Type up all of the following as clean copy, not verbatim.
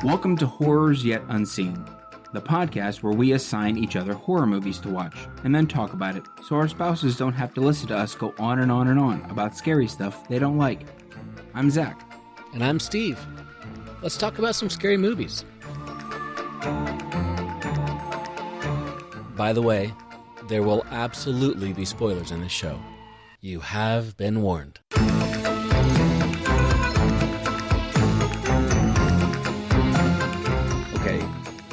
Welcome to Horrors Yet Unseen, the podcast where we assign each other horror movies to watch and then talk about it so our spouses don't have to listen to us go on and on and on about scary stuff they don't like. I'm Zach. And I'm Steve. Let's talk about some scary movies. By the way, there will absolutely be spoilers in this show. You have been warned. Okay,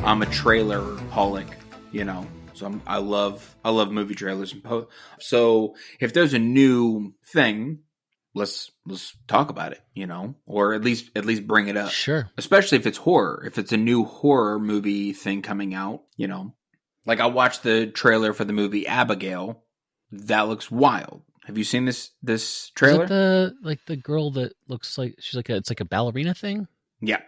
I'm a trailer holic, so I love movie trailers. So if there's a new thing, let's talk about it, or at least bring it up. Sure. Especially if it's horror. If it's a new horror movie thing coming out, Like I watched the trailer for the movie Abigail. That looks wild. Have you seen this trailer? Is it the girl that looks like she's it's like a ballerina thing? Yeah.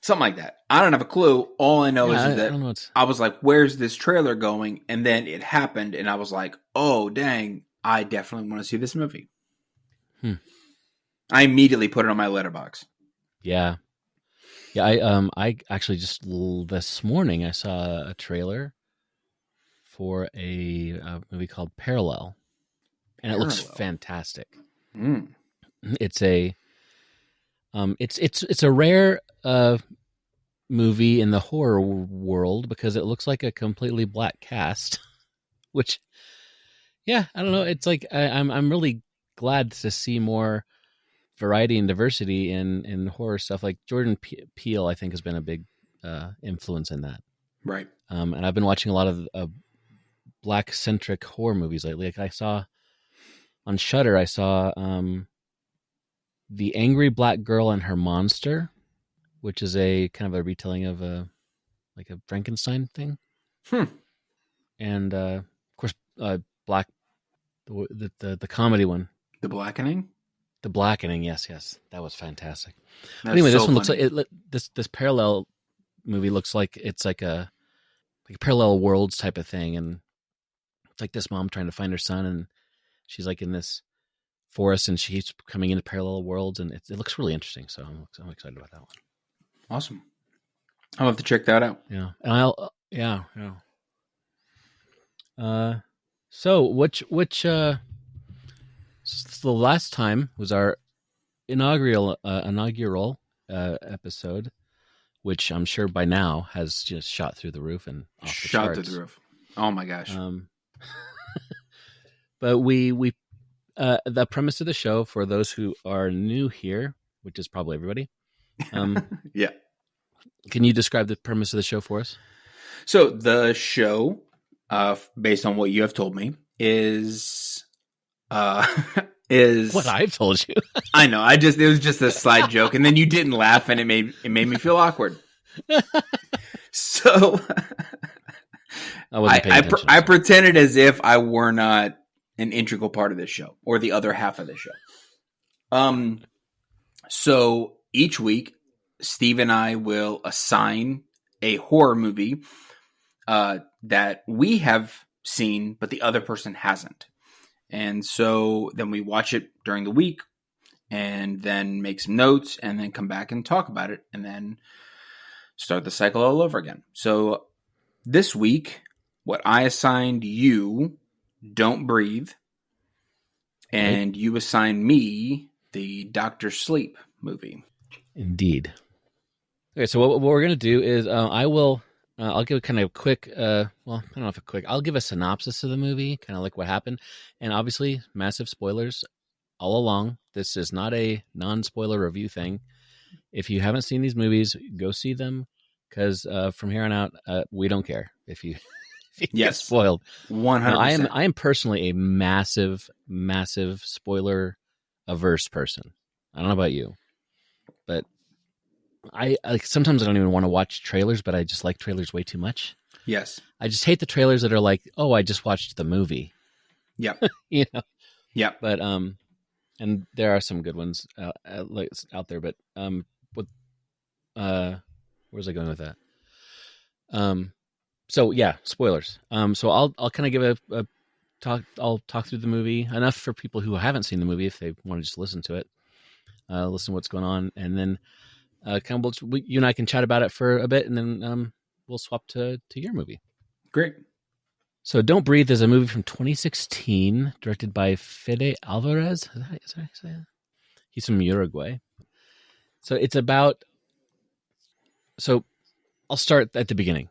Something like that. I don't have a clue. All I know is that I was like, where's this trailer going? And then it happened and I was like, oh dang, I definitely want to see this movie. I immediately put it on my letterbox. Yeah. Yeah, I actually just this morning I saw a trailer for a movie called Parallel, and it looks fantastic. It's a it's a rare movie in the horror world because it looks like a completely black cast, which, yeah, I don't know. It's like I'm really glad to see more variety and diversity in horror stuff. Like Jordan Peele, I think, has been a big influence in that. Right. And I've been watching a lot of black-centric horror movies lately. Like I saw on Shudder, I saw The Angry Black Girl and Her Monster, which is a kind of a retelling of a Frankenstein thing. And of course, the comedy one, The Blackening. The Blackening, yes, that was fantastic. Anyway, this one looks like this Parallel movie looks like it's like a parallel worlds type of thing, and it's like this mom trying to find her son, and she's like in this forest, and she's coming into parallel worlds, and it looks really interesting. So I'm excited about that one. Awesome. I'll have to check that out. Yeah, and yeah. So which the last time was our inaugural episode, which I'm sure by now has just shot through the roof and off the charts. Through the roof. Oh my gosh. But we the premise of the show, for those who are new here, which is probably everybody. Yeah. Can you describe the premise of the show for us? So the show, based on what you have told me, is what I've told you. I know. It was just a side joke, and then you didn't laugh, and it made me feel awkward. So I pretended as if I were not an integral part of this show or the other half of the show. So each week, Steve and I will assign a horror movie that we have seen, but the other person hasn't. And so then we watch it during the week and then make some notes and then come back and talk about it and then start the cycle all over again. So this week, what I assigned you, Don't Breathe, and you assigned me the Dr. Sleep movie. Indeed. Okay, so what we're going to do is I'll give kind of a quick, I don't know if a quick, I'll give a synopsis of the movie, kind of like what happened. And obviously, massive spoilers all along. This is not a non-spoiler review thing. If you haven't seen these movies, go see them, because from here on out, we don't care if you, get spoiled. 100%. I am personally a massive spoiler averse person. I don't know about you, but I sometimes I don't even want to watch trailers, but I just like trailers way too much. Yes. I just hate the trailers that are like, oh, I just watched the movie. Yep. Yeah. But and there are some good ones out there, but where's I going with that? So yeah, spoilers. So I'll kind of give a talk. I'll talk through the movie enough for people who haven't seen the movie if they want to just listen to it, listen to what's going on, and then kind of you and I can chat about it for a bit, and then we'll swap to your movie. Great. So Don't Breathe is a movie from 2016, directed by Fede Alvarez. Is that how you say that? He's from Uruguay. So it's about. So I'll start at the beginning.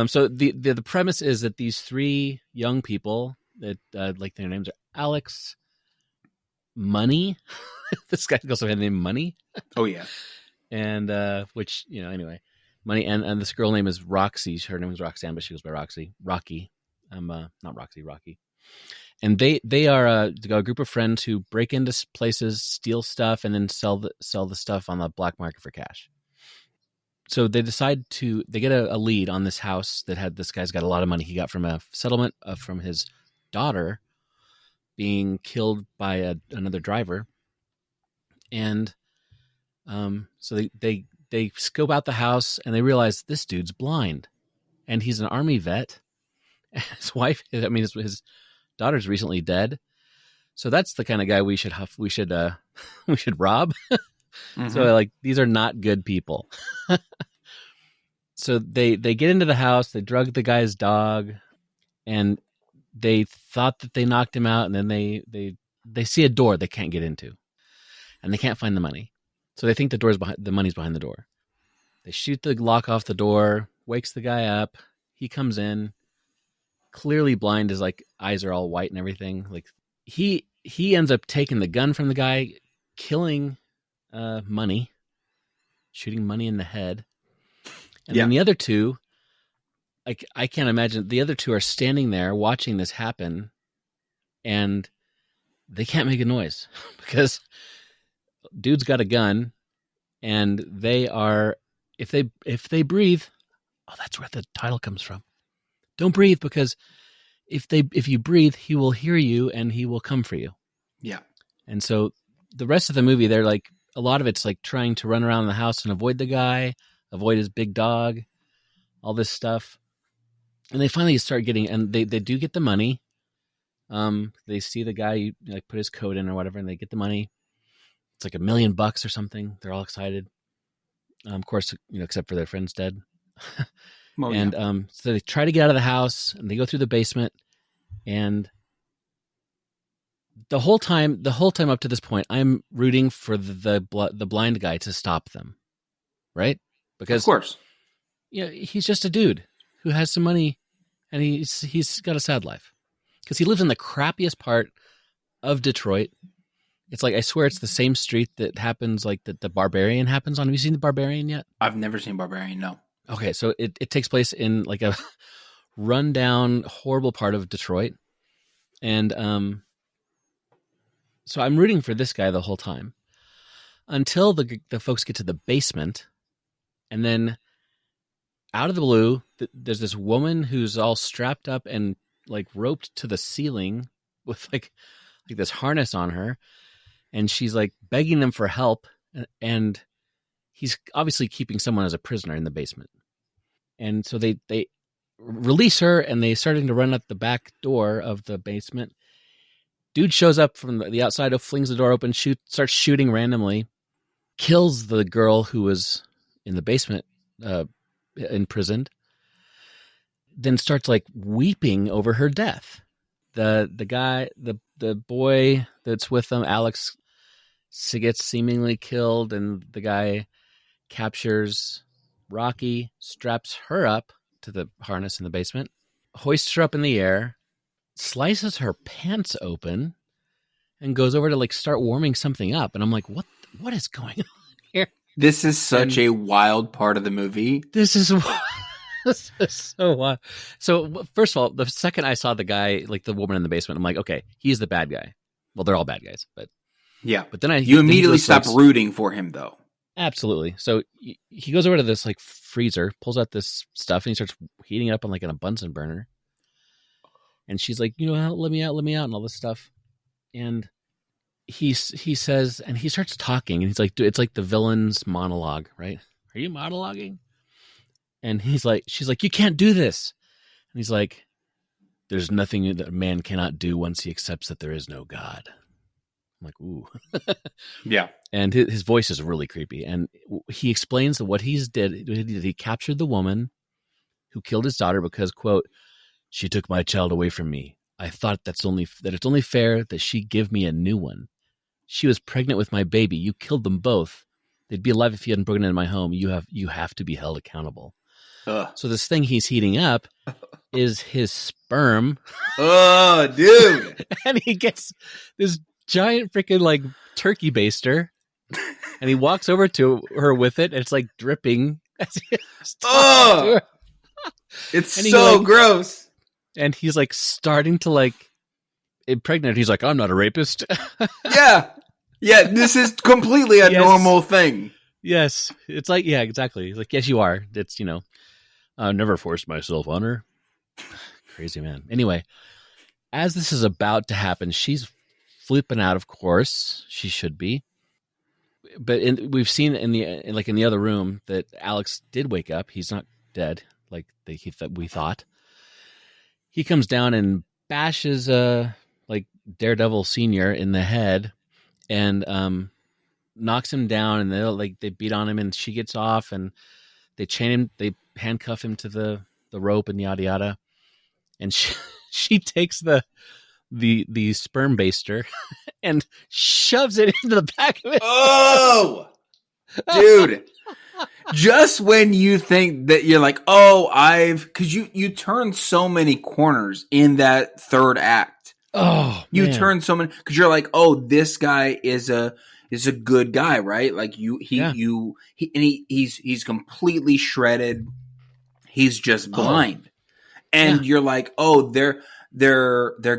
So the premise is that these three young people that like their names are Alex, Money. This guy goes by the name Money. Oh yeah, and which anyway, Money and this girl name is Roxy. Her name is Roxanne, but she goes by Rocky. Not Roxy, Rocky. And they are a group of friends who break into places, steal stuff, and then sell the stuff on the black market for cash. So they get a lead on this house that had this guy's got a lot of money he got from a settlement from his daughter being killed by another driver. And so they scope out the house and they realize this dude's blind and he's an army vet. His wife, his daughter's recently dead. So that's the kind of guy we should rob. Mm-hmm. So like, these are not good people. So they get into the house, they drug the guy's dog, and they thought that they knocked him out, and then they see a door they can't get into, and they can't find the money. So they think the money's behind the door. They shoot the lock off the door, wakes the guy up. He comes in, clearly blind, his like eyes are all white and everything. Like he ends up taking the gun from the guy, killing Money, shooting Money in the head. And then the other two, like I can't imagine, the other two are standing there watching this happen, and they can't make a noise because dude's got a gun, and they are if they breathe, oh, that's where the title comes from. Don't breathe, because if you breathe, he will hear you and he will come for you. Yeah. And so the rest of the movie, they're like, a lot of it's like trying to run around the house and avoid the guy, avoid his big dog, all this stuff. And they finally start getting, and they do get the money. They see the guy like put his coat in or whatever, and they get the money. It's like $1 million or something. They're all excited. Of course, except for their friend's dead. So they try to get out of the house, and they go through the basement, and the whole time up to this point, I'm rooting for the blind guy to stop them, right? Because of course, he's just a dude who has some money, and he's got a sad life because he lives in the crappiest part of Detroit. It's like, I swear it's the same street that happens, like the Barbarian happens on. Have you seen the Barbarian yet? I've never seen Barbarian, no. Okay, so it takes place in like a rundown, horrible part of Detroit. And so I'm rooting for this guy the whole time until the folks get to the basement. And then out of the blue, there's this woman who's all strapped up and like roped to the ceiling with like this harness on her. And she's like begging them for help. And he's obviously keeping someone as a prisoner in the basement. And so they release her, and they starting to run up the back door of the basement. Dude shows up from the outside, flings the door open, starts shooting randomly, kills the girl who was in the basement, imprisoned, then starts like weeping over her death. The guy, the boy that's with them, Alex, gets seemingly killed, and the guy captures Rocky, straps her up to the harness in the basement, hoists her up in the air, slices her pants open, and goes over to like start warming something up. And I'm like, what is going on here? This is such a wild part of the movie. This is so wild. So first of all, the second I saw the guy, like the woman in the basement, I'm like, okay, he's the bad guy. Well, they're all bad guys, but yeah. But then you immediately stop rooting for him, though. Absolutely. So he goes over to this like freezer, pulls out this stuff, and he starts heating it up on like a Bunsen burner. And she's like, let me out, and all this stuff. And he says, and he starts talking, and he's like, it's like the villain's monologue, right? Are you monologuing? And she's like, you can't do this. And he's like, there's nothing that a man cannot do once he accepts that there is no God. I'm like, ooh. Yeah. And his voice is really creepy. And he explains that what he did, he captured the woman who killed his daughter because, quote, she took my child away from me. I thought that it's only fair that she give me a new one. She was pregnant with my baby. You killed them both. They'd be alive if you hadn't broken into my home. You have to be held accountable. Ugh. So this thing he's heating up is his sperm. Oh, dude. And he gets this giant freaking like turkey baster. And he walks over to her with it. And it's like dripping. Oh, it's so gross. And he's like starting to like impregnate. He's like, I'm not a rapist. Yeah. Yeah, this is completely a normal thing. Yes. It's like, yeah, exactly. He's like, yes, you are. It's, I never forced myself on her. Crazy man. Anyway, as this is about to happen, she's flipping out, of course. She should be. But we've seen in the other room that Alex did wake up. He's not dead like we thought. He comes down and bashes like Daredevil Senior in the head and knocks him down, and they beat on him, and she gets off, and they chain him, they handcuff him to the rope and yada yada, and she takes the sperm baster and shoves it into the back of it. Oh, dude. Just when you think that you're like, because you turn so many corners in that third act. Oh, you man. turn so many, because you're like, oh, this guy is a good guy, right? Like he's completely shredded. He's just blind, and you're like, oh, they're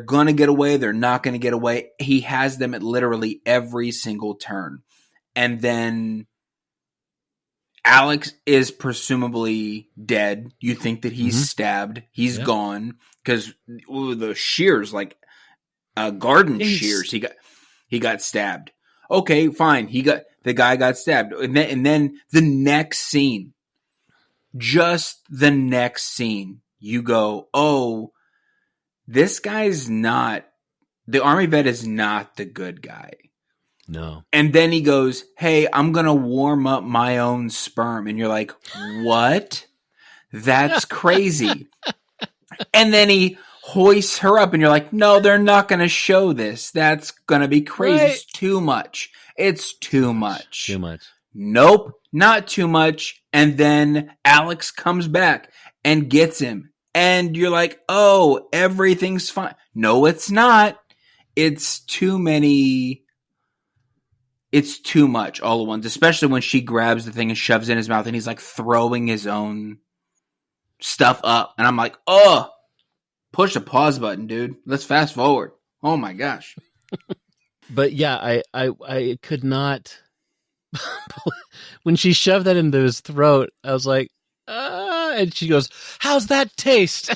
gonna get away. They're not gonna get away. He has them at literally every single turn, and then Alex is presumably dead. You think that he's stabbed. He's gone because the shears, like garden shears, he got stabbed. Okay, fine. The guy got stabbed, and then the next scene, just the next scene, you go, oh, this guy's not, the army vet is not the good guy. No. And then he goes, hey, I'm going to warm up my own sperm. And you're like, what? That's crazy. And then he hoists her up, and you're like, no, they're not going to show this. That's going to be crazy. Right. It's too much. It's too much. Too much. Nope, not too much. And then Alex comes back and gets him. And you're like, oh, everything's fine. No, it's not. It's too many. It's too much all at once, especially when she grabs the thing and shoves it in his mouth, and he's like throwing his own stuff up. And I'm like, oh, push the pause button, dude. Let's fast forward. Oh my gosh. But yeah, I could not. When she shoved that into his throat, I was like, and she goes, how's that taste?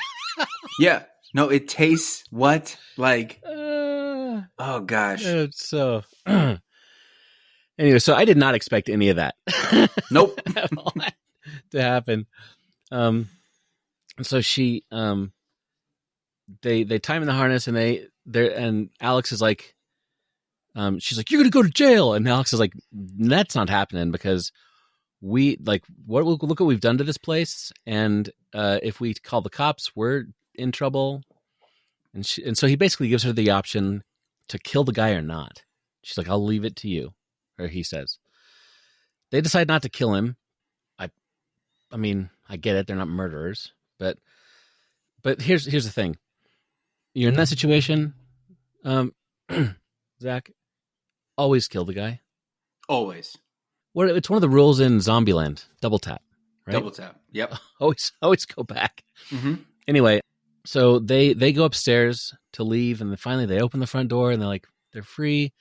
Yeah. No, it tastes what? Like, oh gosh. So. Anyway, so I did not expect any of that. Nope. To happen. So she, they tie him in the harness, and Alex is like, she's like, you're going to go to jail. And Alex is like, that's not happening, because look what we've done to this place. And, if we call the cops, we're in trouble. And so he basically gives her the option to kill the guy or not. She's like, I'll leave it to you. Or he says. They decide not to kill him. I mean, I get it. They're not murderers. But here's the thing. You're in that situation, Zach, always kill the guy. Always. It's one of the rules in Zombieland. Double tap. Right? Double tap. Yep. Always go back. Mm-hmm. Anyway, so they go upstairs to leave, and then finally they open the front door, and they're free.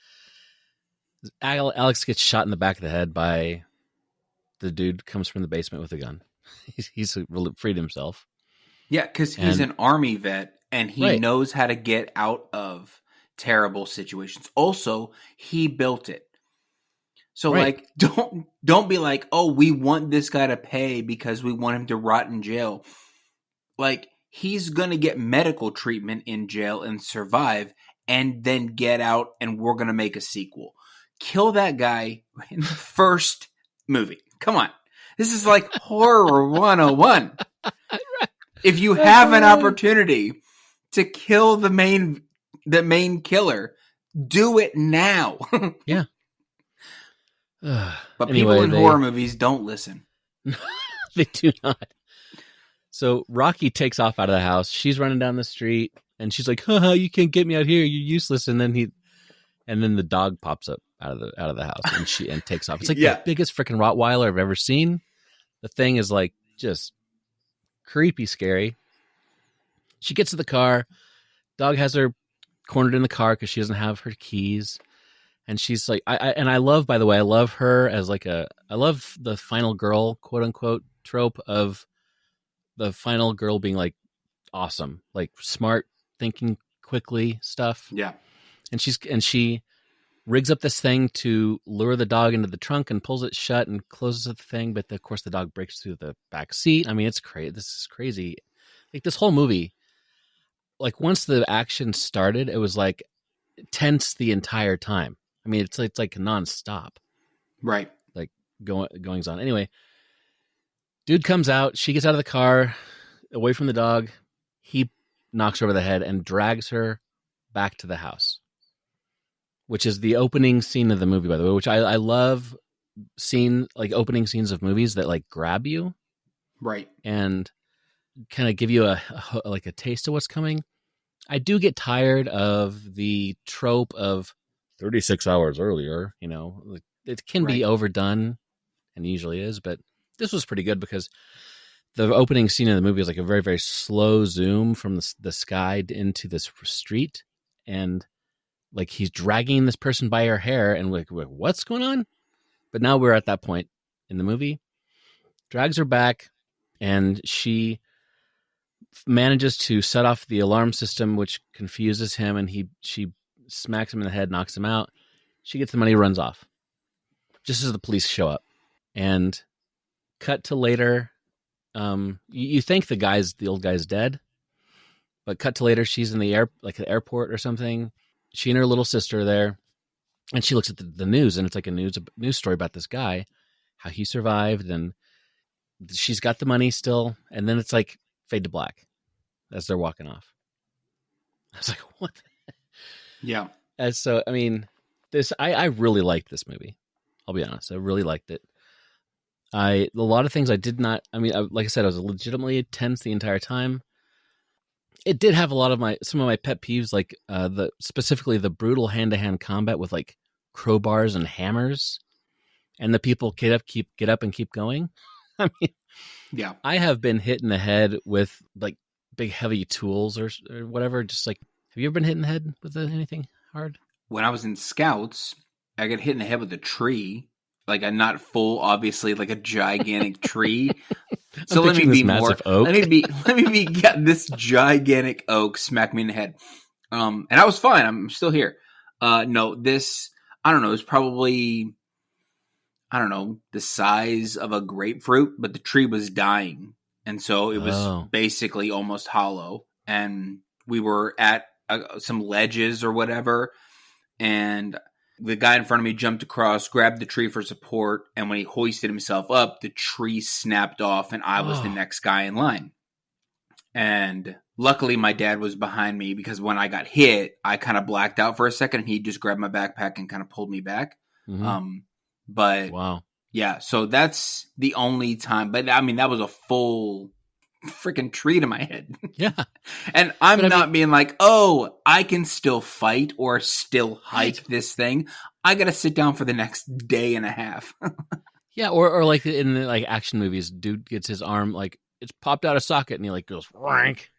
Alex gets shot in the back of the head by the dude comes from the basement with a gun. He's really freed himself. Yeah, because he's an army vet, and he knows how to get out of terrible situations. Also, he built it. So Right. like, don't be like, oh, we want this guy to pay because we want him to rot in jail. Like, he's going to get medical treatment in jail and survive and then get out, and we're going to make a sequel. Kill that guy in the first movie. Come on. This is like horror 101. If you have an opportunity to kill the main killer, do it now. Yeah. But Anyway, people in horror movies don't listen. They do not. So Rocky takes off out of the house. She's running down the street, and she's like, "Haha, you can't get me out here. You're useless." And then the dog pops up out of the house, and takes off. It's like the biggest freaking Rottweiler I've ever seen. The thing is like just creepy, scary. She gets to the car. Dog has her cornered in the car because she doesn't have her keys. And she's like, I love, by the way, I love her as like I love the final girl, quote unquote, trope of the final girl being like awesome, like smart, thinking quickly stuff. Yeah. And she rigs up this thing to lure the dog into the trunk and pulls it shut and closes the thing. But of course the dog breaks through the back seat. I mean, it's crazy. This is crazy. Like this whole movie, like once the action started, it was like tense the entire time. I mean, it's like nonstop, right? Like goings on. Anyway, dude comes out. She gets out of the car, away from the dog. He knocks her over the head and drags her back to the house, which is the opening scene of the movie, by the way. Which I love opening scenes of movies that like grab you, right, and kind of give you a taste of what's coming. I do get tired of the trope of 36 hours earlier, it can be overdone, and usually is, but this was pretty good because the opening scene of the movie is like a very, very slow zoom from the sky into this street, and like he's dragging this person by her hair, and like what's going on? But now we're at that point in the movie. Drags her back, and she manages to set off the alarm system, which confuses him, and she smacks him in the head, knocks him out. She gets the money, runs off. Just as the police show up. And cut to later, you think the old guy's dead, but cut to later, she's in the airport or something. She and her little sister are there, and she looks at the news, and it's like a news story about this guy, how he survived, and she's got the money still, and then it's like fade to black as they're walking off. I was like, what? Yeah. And so, I mean, I really liked this movie. I'll be honest. I really liked it. A lot of things I did not, like I said, I was legitimately tense the entire time. It did have a lot of some of my pet peeves, like specifically the brutal hand-to-hand combat with like crowbars and hammers, and the people get up and keep going. I mean, yeah, I have been hit in the head with like big heavy tools or whatever. Just like, have you ever been hit in the head with anything hard? When I was in Scouts, I got hit in the head with a tree, like a not full, obviously, like a gigantic tree. So let me be more. Oak. Let me be. Yeah, this gigantic oak smacked me in the head, and I was fine. I'm still here. No, this I don't know. It's probably the size of a grapefruit, but the tree was dying, and so it was basically almost hollow. And we were at some ledges or whatever, and the guy in front of me jumped across, grabbed the tree for support, and when he hoisted himself up, the tree snapped off, and I was the next guy in line. And luckily, my dad was behind me, because when I got hit, I kind of blacked out for a second, and he just grabbed my backpack and kind of pulled me back. Mm-hmm. But wow, yeah, so that's the only time. But I mean, that was a full freaking tree to my head. Yeah. And I'm not being like, oh, I can still fight or still hike this thing. I got to sit down for the next day and a half. Yeah. Or like in the like action movies, dude gets his arm, like it's popped out of socket, and he like goes, rank,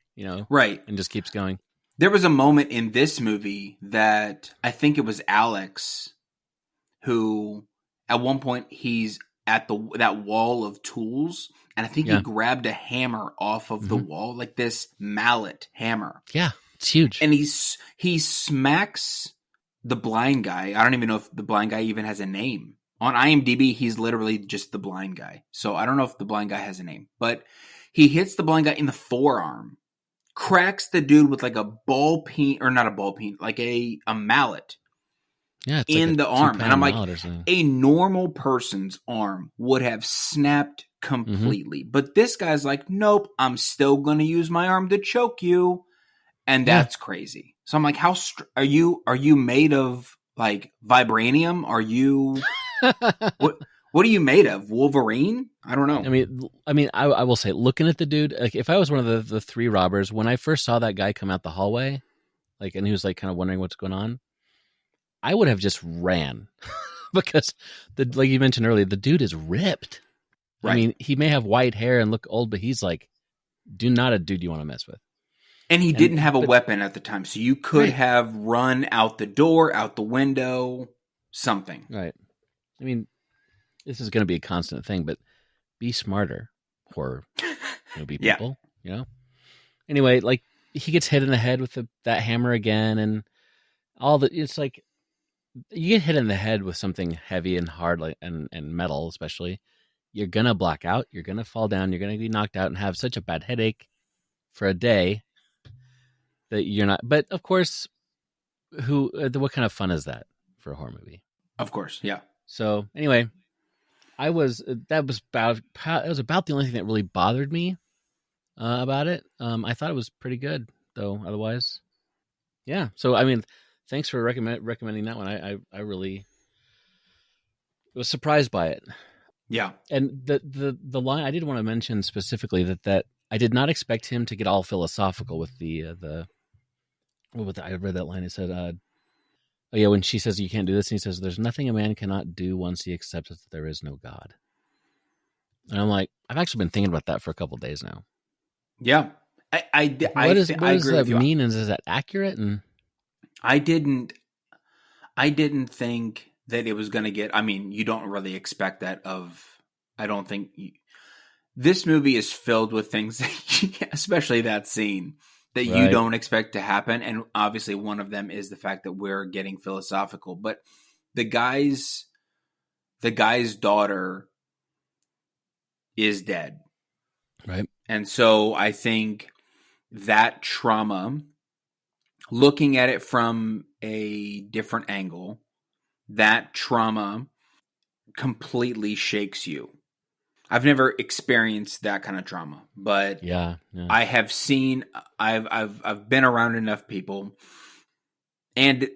right. And just keeps going. There was a moment in this movie that I think it was Alex who at one point he's at that wall of tools, and I think he grabbed a hammer off of the wall, like this mallet hammer. Yeah, it's huge. And he smacks the blind guy. I don't even know if the blind guy even has a name. On IMDb, he's literally just the blind guy. So I don't know if the blind guy has a name, but he hits the blind guy in the forearm, cracks the dude with like a ball peen, or not a ball peen, like a mallet. Yeah, it's in like the arm. And I'm like, or something. a normal person's arm would have snapped completely. But this guy's like, nope, I'm still going to use my arm to choke you. And that's crazy. So I'm like, how are you made of like vibranium? Are you what are you made of? Wolverine? I don't know. I will say, looking at the dude, like if I was one of the three robbers, when I first saw that guy come out the hallway, like, and he was like kind of wondering what's going on, I would have just ran because like you mentioned earlier, the dude is ripped. Right. I mean, he may have white hair and look old, but he's like, not a dude you want to mess with. And he didn't have a weapon at the time, so you could have run out the door, out the window, something. Right. I mean, this is going to be a constant thing, but be smarter, horror movie people. You know. Anyway, like he gets hit in the head with that hammer again, and it's like you get hit in the head with something heavy and hard, like and metal, especially. You're gonna black out. You're gonna fall down. You're gonna be knocked out and have such a bad headache for a day that you're not. But of course, what kind of fun is that for a horror movie? Of course, yeah. So anyway, that was about the only thing that really bothered me about it. I thought it was pretty good though. Otherwise, yeah. So I mean, thanks for recommending that one. I really was surprised by it. Yeah. And the line I did want to mention specifically that I did not expect him to get all philosophical with I read that line. It said, "Oh yeah," when she says you can't do this, and he says, "There's nothing a man cannot do once he accepts that there is no God." And I'm like, I've actually been thinking about that for a couple of days now. Yeah, what does that mean? And is that accurate? And I didn't think that it was going to get. I mean, you don't really expect that of. I don't think this movie is filled with things, that especially that scene, that you don't expect to happen. And obviously one of them is the fact that we're getting philosophical. But the guy's daughter is dead. Right. And so I think that trauma, looking at it from a different angle, that trauma completely shakes you. I've never experienced that kind of trauma, but yeah. I have seen. I've been around enough people, and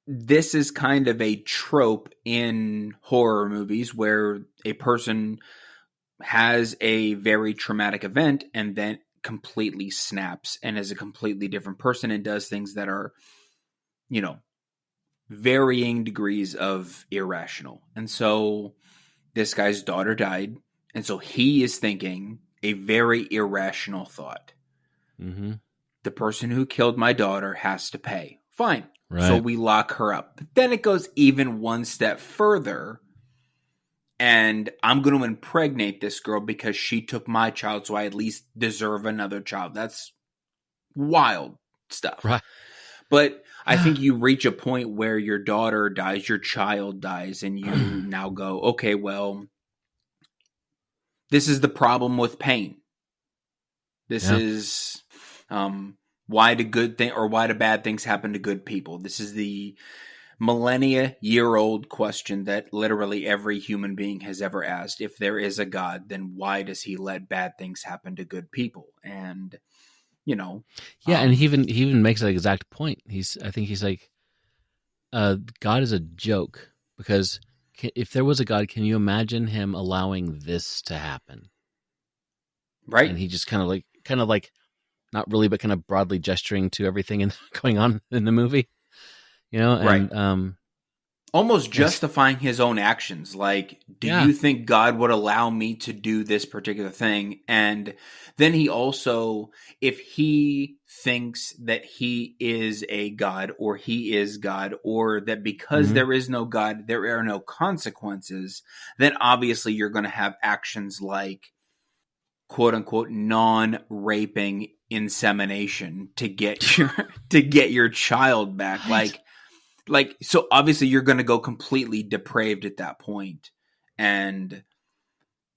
this is kind of a trope in horror movies where a person has a very traumatic event and then completely snaps and is a completely different person and does things that are, varying degrees of irrational. And so this guy's daughter died. And so he is thinking a very irrational thought. Mm-hmm. The person who killed my daughter has to pay. Fine. Right. So we lock her up. But then it goes even one step further. And I'm going to impregnate this girl because she took my child, so I at least deserve another child. That's wild stuff. Right. But I think you reach a point where your daughter dies, your child dies, and you now go, okay, well, this is the problem with pain. This is why do bad things happen to good people? This is the millennia-year-old question that literally every human being has ever asked. If there is a God, then why does he let bad things happen to good people? And, and he even makes that exact point. I think he's like, God is a joke because if there was a God, can you imagine him allowing this to happen? Right. And he just kind of like, not really, but kind of broadly gesturing to everything going on in the movie, and, right. Almost justifying his own actions. Like, do you think God would allow me to do this particular thing? And then he also, if he thinks that he is a God or he is God, or that because there is no God, there are no consequences, then obviously you're going to have actions like, quote unquote, non-raping insemination to get your child back. Like, so obviously you're going to go completely depraved at that point. And,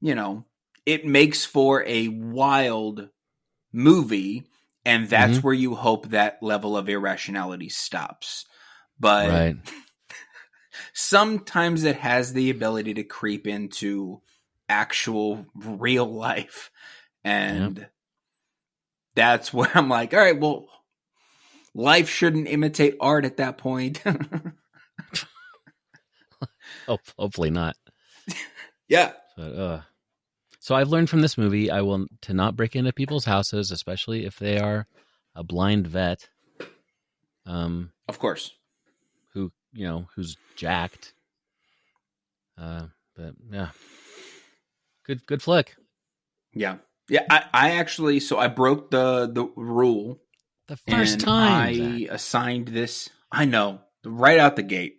it makes for a wild movie, and that's where you hope that level of irrationality stops. But Right. sometimes it has the ability to creep into actual real life. And that's where I'm like, all right, well, life shouldn't imitate art at that point. Oh, hopefully not. Yeah. But, so I've learned from this movie to not break into people's houses, especially if they are a blind vet. Of course. Who's jacked. But yeah, good flick. Yeah. I actually, so I broke the rule The first time I assigned this. I know, right out the gate.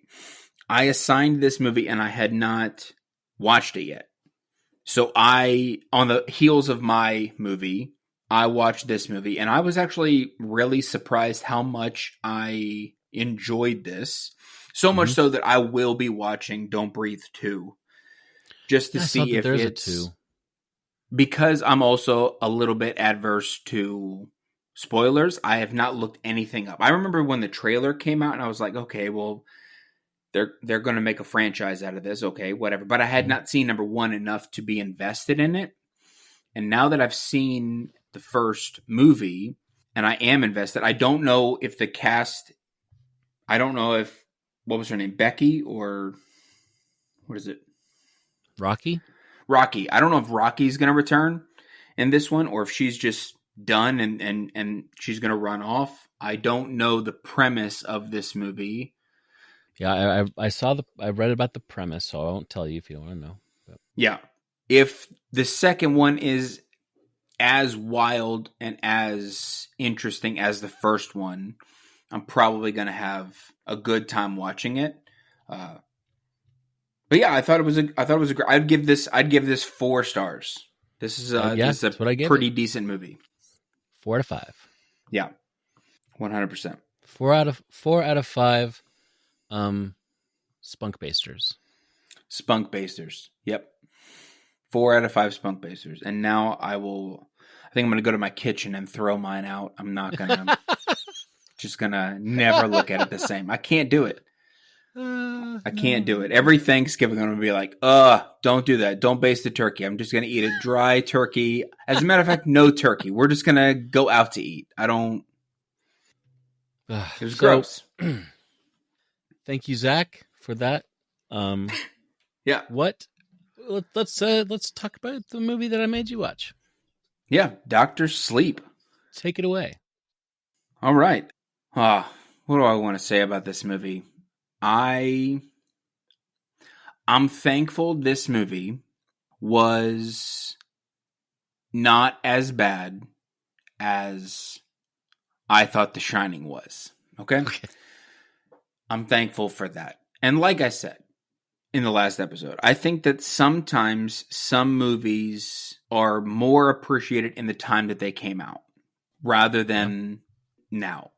I assigned this movie and I had not watched it yet. So on the heels of my movie, I watched this movie and I was actually really surprised how much I enjoyed this. So much so that I will be watching Don't Breathe 2 just to see if there's it's a 2. Because I'm also a little bit adverse to spoilers. I have not looked anything up. I remember when the trailer came out and I was like, okay, well, they're going to make a franchise out of this. Okay, whatever. But I had not seen number 1 enough to be invested in it. And now that I've seen the first movie and I am invested, I don't know if the cast, I don't know if, what was her name? Becky or what is it? Rocky? Rocky. I don't know if Rocky's going to return in this one or if she's just done and she's going to run off. I don't know the premise of this movie. Yeah, I read about the premise, so I won't tell you if you want to know. But. Yeah. If the second one is as wild and as interesting as the first one, I'm probably going to have a good time watching it. But yeah, I thought it was a great. I'd give this 4 stars. This is a what I gave pretty it. decent movie. 4 out of 5. Yeah, 100%. 4 out of 5. Spunk basters. Spunk basters. Yep. 4 out of 5 spunk basters. And now I think I'm going to go to my kitchen and throw mine out. I'm not going to, just going to never look at it the same. I can't do it. I can't do it. Every Thanksgiving, I'm going to be like, don't do that. Don't baste the turkey. I'm just going to eat a dry turkey. As a matter of fact, no turkey. We're just going to go out to eat. It was gross. Thank you, Zach, for that. Yeah. Let's talk about the movie that I made you watch. Yeah, Dr. Sleep. Take it away. All right. What do I want to say about this movie? I'm thankful this movie was not as bad as I thought The Shining was. Okay? I'm thankful for that. And like I said in the last episode, I think that sometimes some movies are more appreciated in the time that they came out rather than now.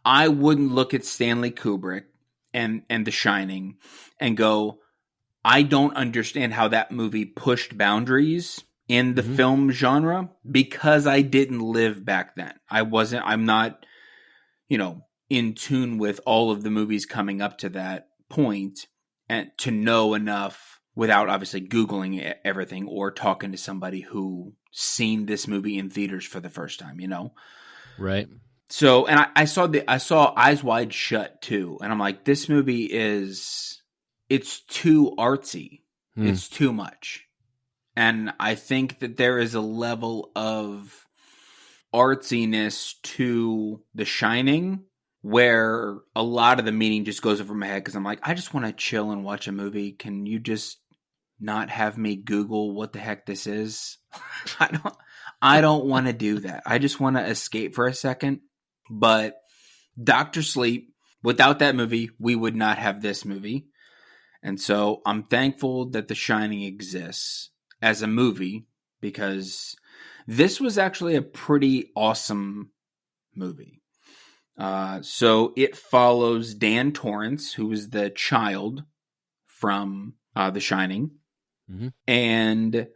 I wouldn't look at Stanley Kubrick and The Shining and go, I don't understand how that movie pushed boundaries in the film genre because I didn't live back then. I'm not, in tune with all of the movies coming up to that point and to know enough without obviously Googling everything or talking to somebody who seen this movie in theaters for the first time, Right. So, and I saw Eyes Wide Shut too, and I'm like, this movie it's too artsy. It's too much. And I think that there is a level of artsiness to The Shining where a lot of the meaning just goes over my head because I'm like, I just want to chill and watch a movie. Can you just not have me Google what the heck this is? I don't want to do that. I just want to escape for a second. But Dr. Sleep, without that movie, we would not have this movie. And so I'm thankful that The Shining exists as a movie because this was actually a pretty awesome movie. So it follows Dan Torrance, who is the child from The Shining. Mm-hmm. and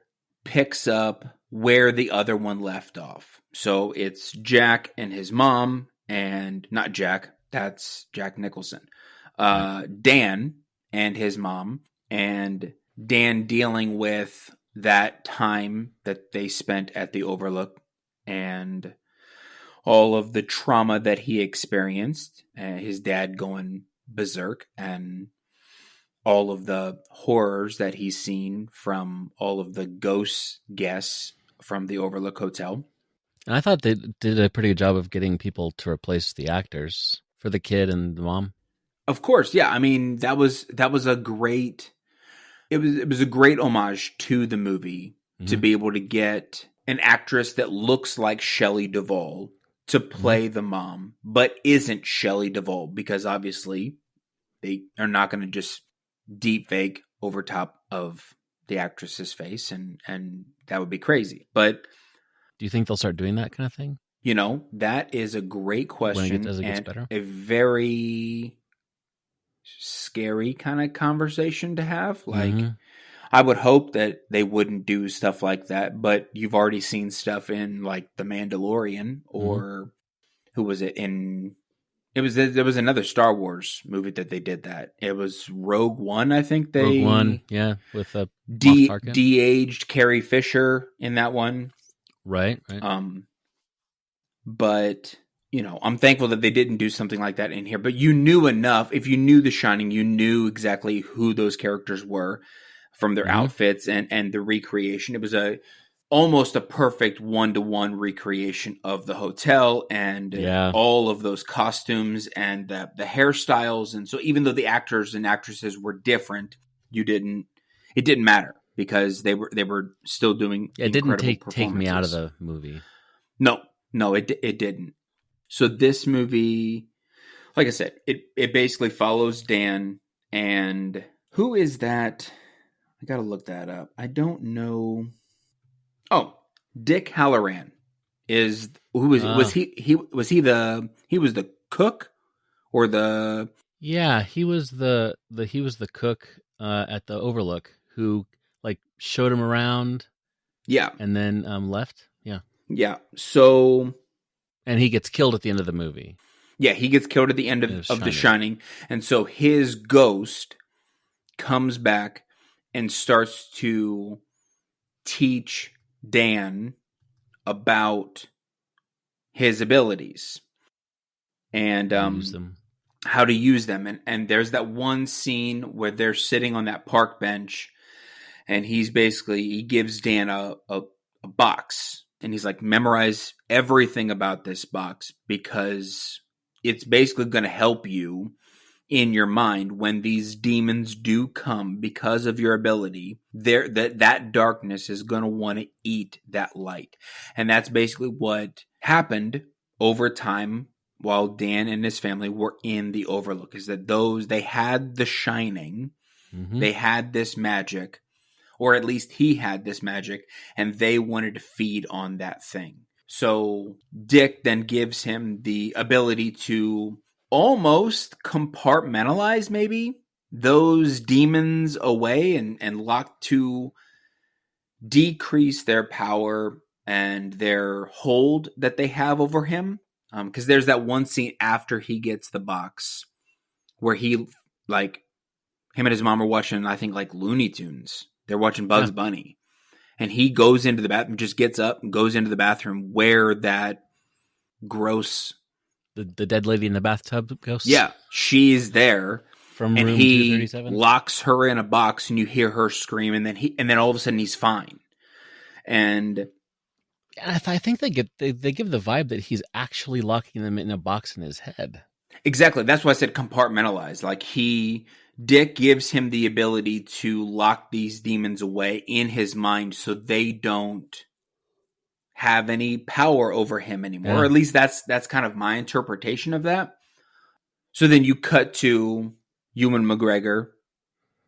picks up where the other one left off. So it's Jack and his mom, and not Jack, that's Jack Nicholson. Right. Dan and his mom, and Dan dealing with that time that they spent at the Overlook and all of the trauma that he experienced, his dad going berserk, and all of the horrors that he's seen from all of the ghost guests from the Overlook Hotel. And I thought they did a pretty good job of getting people to replace the actors for the kid and the mom. Of course, yeah. I mean, that was a great it was a great homage to the movie to Mm-hmm. be able to get an actress that looks like Shelley Duvall to Mm-hmm. play the mom, but isn't Shelley Duvall, because obviously they are not going to just deep fake over top of the actress's face, and that would be crazy. But Do you think they'll start doing that kind of thing that is a great when it question as it gets and better? a very scary kind of conversation to have. Like, Mm-hmm. I would hope that they wouldn't do stuff like that, but you've already seen stuff in like The Mandalorian, Mm-hmm. or who was it in? There was another Star Wars movie that they did that. It was Rogue One, I think Rogue One, they yeah, with Moff Tarkin. de-aged Carrie Fisher in that one. Right, right. Um, but I'm thankful that they didn't do something like that in here. But you knew enough. If you knew The Shining, you knew exactly who those characters were from their Mm-hmm. outfits and the recreation. It was almost a perfect 1-to-1 recreation of the hotel and Yeah. all of those costumes and the hairstyles. And so even though the actors and actresses were different, it didn't matter because they were still doing Yeah, it didn't incredible take me out of performances. the movie. No, it didn't. So this movie, like I said, it basically follows Dan. And who is that? I gotta look that up. I don't know. Oh, Dick Halloran is who was Uh he was the cook or the yeah, he was the cook at the Overlook who like showed him around yeah. and then left. Yeah. Yeah. So And he gets killed at the end of the movie. yeah, he gets killed at the end It was of The Shining. Shining, and so his ghost comes back and starts to teach Dan about his abilities and How to use them. how to use them. And there's that one scene where they're sitting on that park bench, and he gives Dan a box, and he's like, memorize everything about this box because it's basically going to help you in your mind when these demons do come because of your ability. There, that darkness is going to want to eat that light, and that's basically what happened over time while Dan and his family were in the Overlook. Is that they had the shining, Mm-hmm. they had this magic, or at least he had this magic, and they wanted to feed on that thing. So Dick then gives him the ability to almost compartmentalize maybe those demons away and lock to decrease their power and their hold that they have over him. Because there's that one scene after he gets the box where like him and his mom are watching, I think, like Looney Tunes. They're watching Yeah. Bugs Bunny. And he goes into the bathroom, just gets up and goes into the bathroom where that gross, The dead lady in the bathtub ghost. yeah, she's there. From And room he 237. locks her in a box, and you hear her scream, and then all of a sudden he's fine. And I think they give the vibe that he's actually locking them in a box in his head. exactly, that's why I said compartmentalize. Like Dick gives him the ability to lock these demons away in his mind so they don't have any power over him anymore. Yeah. Or at least that's kind of my interpretation of that. So then you cut to Ewan McGregor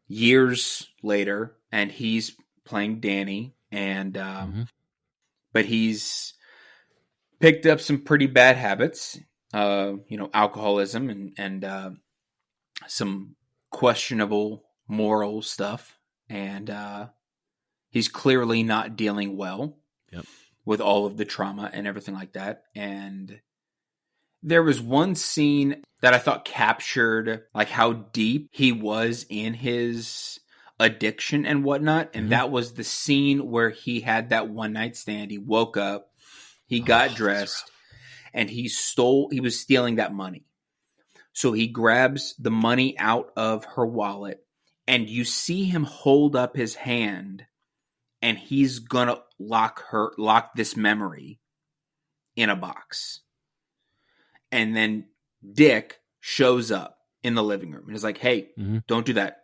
years later, and he's playing Danny, and Mm-hmm. but he's picked up some pretty bad habits, alcoholism and some questionable moral stuff, and He's clearly not dealing well Yep. with all of the trauma and everything like that. And there was one scene that I thought captured like how deep he was in his addiction and whatnot. And Mm-hmm. that was the scene where he had that one night stand. He woke up, he Oh, got that's dressed, and he was stealing that money. So he grabs the money out of her wallet, and you see him hold up his hand, and he's gonna lock this memory in a box. And then Dick shows up in the living room and is like, hey, mm-hmm. don't do that.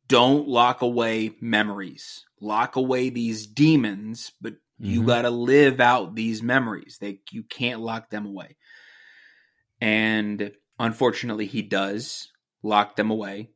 Don't lock away memories. Lock away these demons, but you Mm-hmm. got to live out these memories. You can't lock them away. And unfortunately, he does lock them away.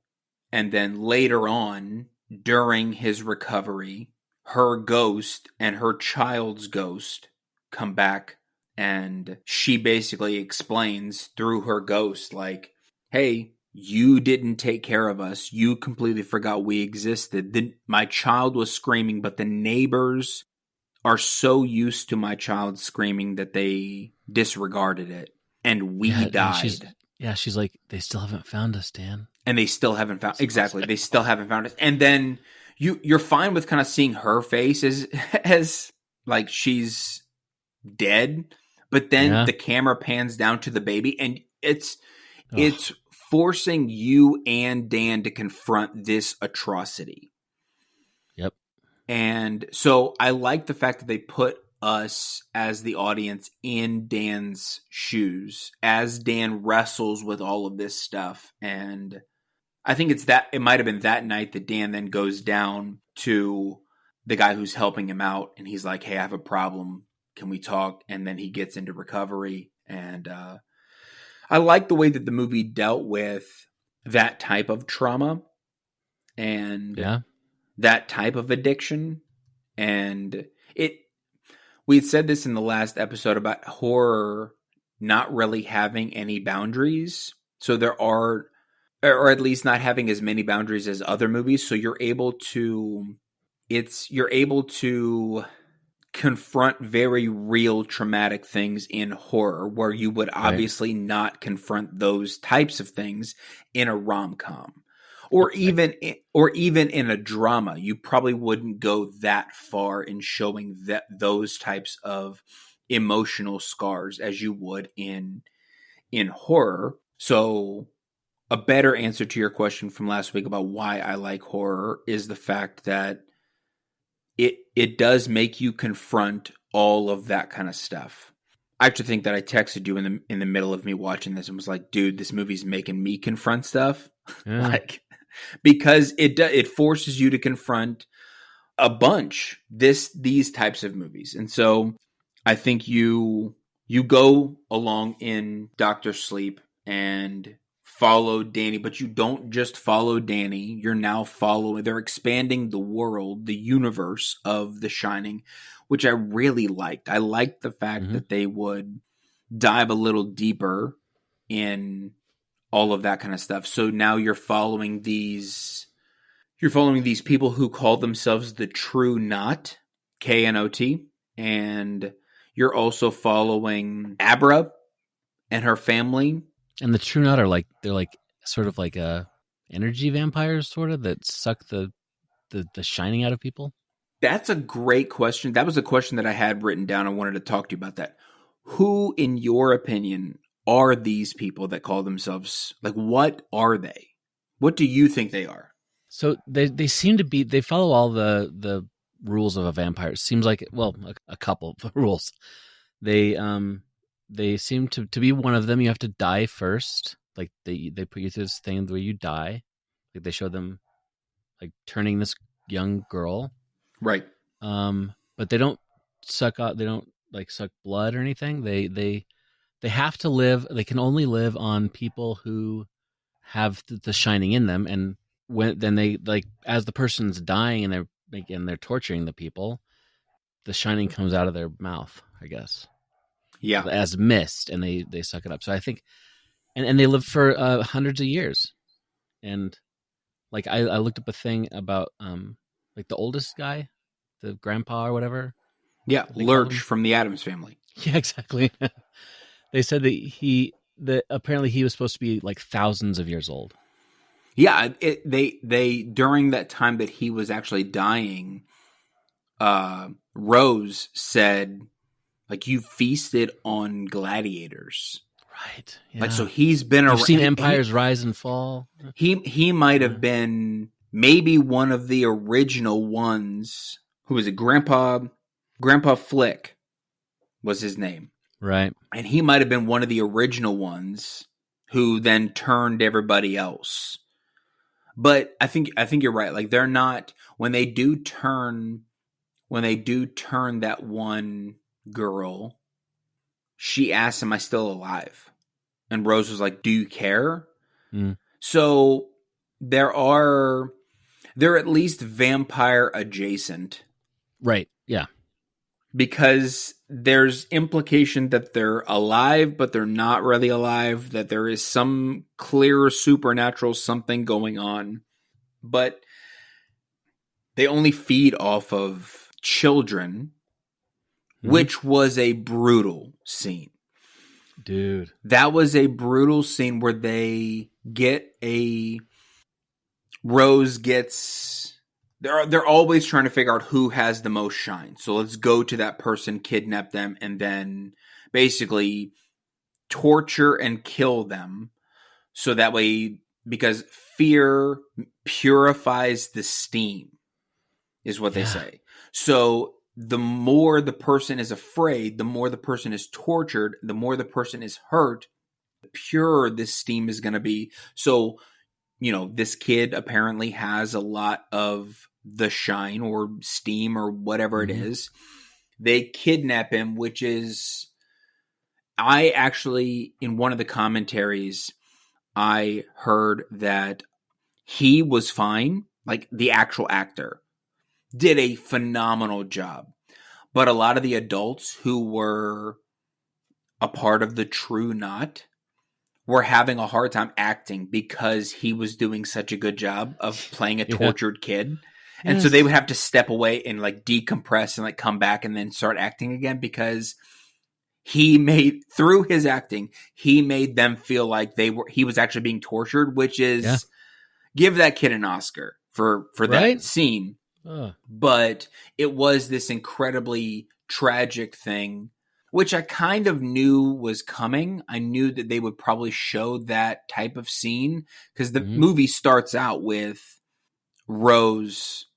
And then later on, during his recovery, her ghost and her child's ghost come back, and she basically explains through her ghost, like, hey, you didn't take care of us. You completely forgot we existed. My child was screaming, but the neighbors are so used to my child screaming that they disregarded it. And we died. She's like, they still haven't found us, Dan. And they still haven't found exactly. They still haven't found us. And then you're fine with kind of seeing her face as like she's dead, but then the camera pans down to the baby, and it's forcing you and Dan to confront this atrocity. Yep. And so I like the fact that they put us as the audience in Dan's shoes as Dan wrestles with all of this stuff. And I think it might have been that night that Dan then goes down to the guy who's helping him out, and he's like, hey, I have a problem. Can we talk? And then he gets into recovery. And I like the way that the movie dealt with that type of trauma and that type of addiction. And we had said this in the last episode about horror not really having any boundaries. So there are, or at least not having as many boundaries as other movies. So you're able to confront very real traumatic things in horror, where you would obviously not confront those types of things in a rom-com. Or even in a drama. You probably wouldn't go that far in showing those types of emotional scars as you would in horror. So a better answer to your question from last week about why I like horror is the fact that it does make you confront all of that kind of stuff. I have to think that I texted you in the middle of me watching this and was like, dude, this movie's making me confront stuff. Like, because it forces you to confront a bunch these types of movies. And so I think you go along in Dr. Sleep and follow Danny, but you don't just follow Danny. You're now they're expanding the world, the universe of The Shining, which I really liked. I liked the fact that they would dive a little deeper in all of that kind of stuff. So now you're following these people who call themselves the True Knot, Knot, and you're also following Abra and her family. And the True Knot are they're sort of like energy vampires, sort of, that suck the shining out of people. That's a great question. That was a question that I had written down. I wanted to talk to you about that. Who, in your opinion, are these people that call themselves, like, what are they? What do you think they are? So they seem to be, they follow all the rules of a vampire. It seems like, well, a couple of rules. They seem to be one of them. You have to die first. Like they put you through this thing where you die. Like they show them like turning this young girl. Right. But they don't suck out, they don't like suck blood or anything. They have to live, they can only live on people who have the shining in them. And then they, like, as the person's dying and they're torturing the people, the shining comes out of their mouth, I guess. Yeah. As mist, and they suck it up. So I think, and they live for hundreds of years. And like I looked up a thing about like the oldest guy the grandpa or whatever. Yeah, They called Lurch him. from the Addams Family. Yeah, exactly. They said that apparently he was supposed to be like thousands of years old. Yeah, they during that time that he was actually dying, Rose said, like, you feasted on gladiators. Right. Like, so Yeah. he's been You've around. seen empires rise and fall. He might Yeah. have been maybe one of the original ones. Who was it? Grandpa Flick was his name. Right. And he might have been one of the original ones who then turned everybody else. But I think you're right. Like, they're not, when they do turn that one girl, she asks, "Am I still alive?" And Rose was like, "Do you care?" Mm. So they're at least vampire adjacent. Right. Yeah. Because there's implication that they're alive, but they're not really alive, that there is some clear supernatural something going on. But they only feed off of children, which was a brutal scene. Dude. That was a brutal scene where Rose gets... They're always trying to figure out who has the most shine. So let's go to that person, kidnap them, and then basically torture and kill them. So that way, because fear purifies the steam, is what they say. So the more the person is afraid, the more the person is tortured, the more the person is hurt, the purer this steam is going to be. So, this kid apparently has a lot of the shine or steam or whatever it is. They kidnap him, which is, I actually, in one of the commentaries, I heard that he was fine. Like, the actual actor did a phenomenal job. But a lot of the adults who were a part of the true knot were having a hard time acting because he was doing such a good job of playing a tortured kid. And so they would have to step away and like decompress and like come back and then start acting again, because through his acting, he made them feel like he was actually being tortured, which is give that kid an Oscar for that scene. But it was this incredibly tragic thing, which I kind of knew was coming. I knew that they would probably show that type of scene because the movie starts out with Rose,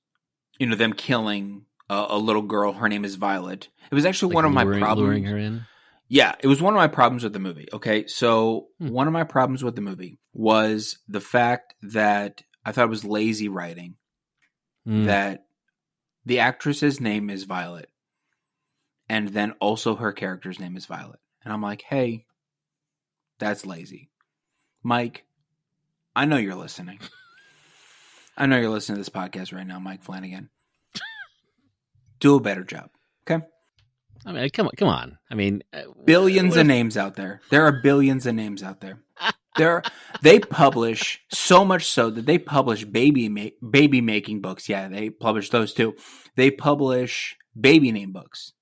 them killing a little girl. Her name is Violet. It was actually one of my problems. Luring her in? Yeah, it was one of my problems with the movie. Okay, so one of my problems with the movie was the fact that I thought it was lazy writing. That the actress's name is Violet. And then also her character's name is Violet. And I'm like, hey, that's lazy. Mike, I know you're listening. I know you're listening to this podcast right now, Mike Flanagan. Do a better job, okay? I mean, come on. I mean, billions of names out there. There are billions of names out there. They publish so much so that they publish baby making books. Yeah, they publish those too. They publish baby name books.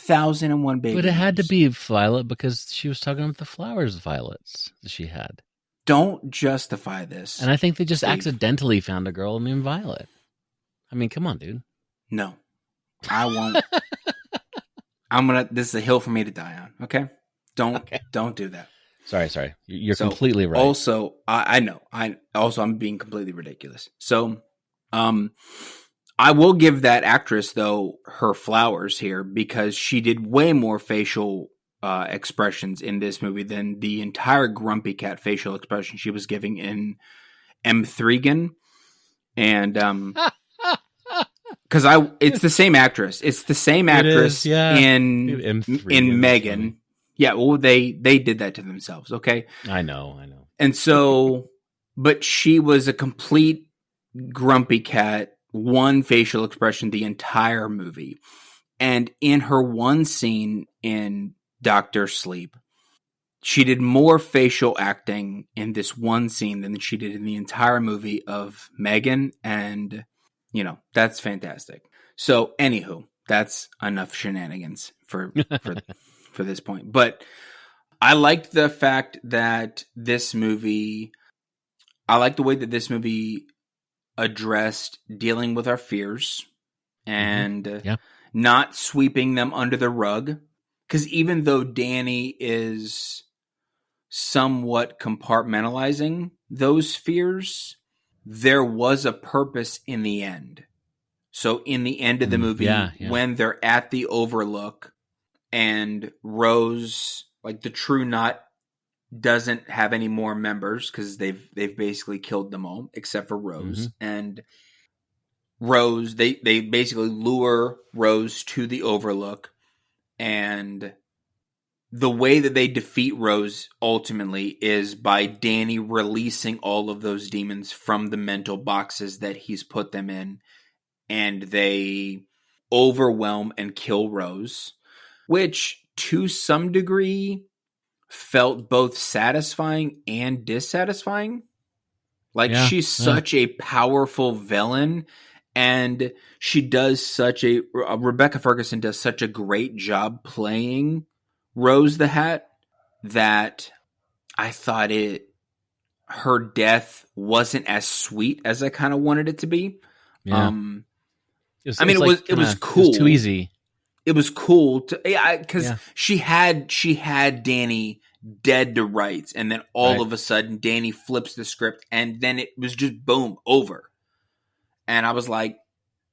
1,001 baby. But it had names. to be Violet because she was talking about the flowers violets that she had. Don't justify this. And I think they just Steve. accidentally found a girl named Violet. I mean, come on, dude. No, I won't. This is a hill for me to die on. Okay. Don't do that. Sorry. You're completely right. Also, I know. I'm being completely ridiculous. So, I will give that actress though her flowers here because she did way more facial expressions in this movie than the entire Grumpy Cat facial expression she was giving in M3gan. And because it's the same actress. It's the same actress in Megan. Yeah, well, they did that to themselves. Okay, I know. And so, but she was a complete Grumpy Cat. One facial expression the entire movie. And in her one scene in Doctor Sleep, she did more facial acting in this one scene than she did in the entire movie of Megan. And, that's fantastic. So, anywho, that's enough shenanigans for this point. But I liked the fact that this movie, I like the way that this movie addressed dealing with our fears and Yeah. not sweeping them under the rug. Because even though Danny is somewhat compartmentalizing those fears, there was a purpose in the end. So in the end of the movie, Yeah. when they're at the Overlook and Rose, like the True Knot, doesn't have any more members because they've basically killed them all except for Rose. And Rose, they basically lure Rose to the Overlook, and the way that they defeat Rose ultimately is by Danny releasing all of those demons from the mental boxes that he's put them in, and they overwhelm and kill Rose, which to some degree felt both satisfying and dissatisfying. Like, she's such a powerful villain, and she does Rebecca Ferguson does such a great job playing Rose the Hat that I thought her death wasn't as sweet as I kind of wanted it to be. Yeah. It was cool. It was too easy. It was cool because she had Danny dead to rights, and then all of a sudden Danny flips the script, and then it was just boom, over. And I was like,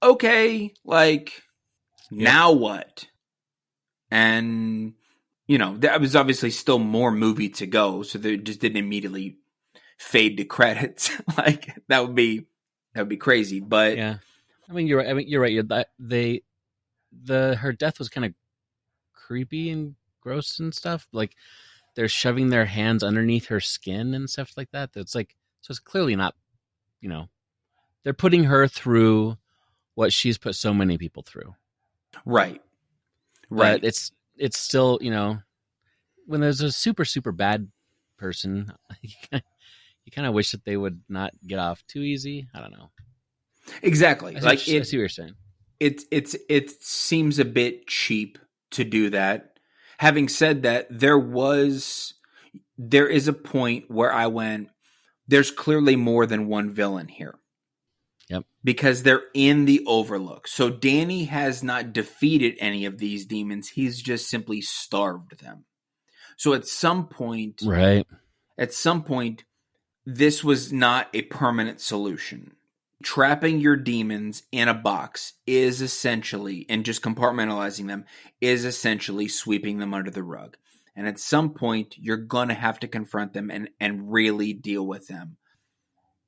okay, like now what? And there was obviously still more movie to go, so they just didn't immediately fade to credits. Like that would be crazy. But yeah, you're right. Her death was kind of creepy and gross and stuff. Like they're shoving their hands underneath her skin and stuff like that. That's like, so it's clearly not, they're putting her through what she's put so many people through. Right. But it's still, when there's a super, super bad person, you kind of wish that they would not get off too easy. I don't know. Exactly. I see what you're saying. It seems a bit cheap to do that. Having said that, there is a point where I went, there's clearly more than one villain here. Yep. Because they're in the Overlook. So Danny has not defeated any of these demons. He's just simply starved them. So at some point, this was not a permanent solution. Trapping your demons in a box is essentially, and just compartmentalizing them, is essentially sweeping them under the rug. And at some point, you're going to have to confront them and really deal with them.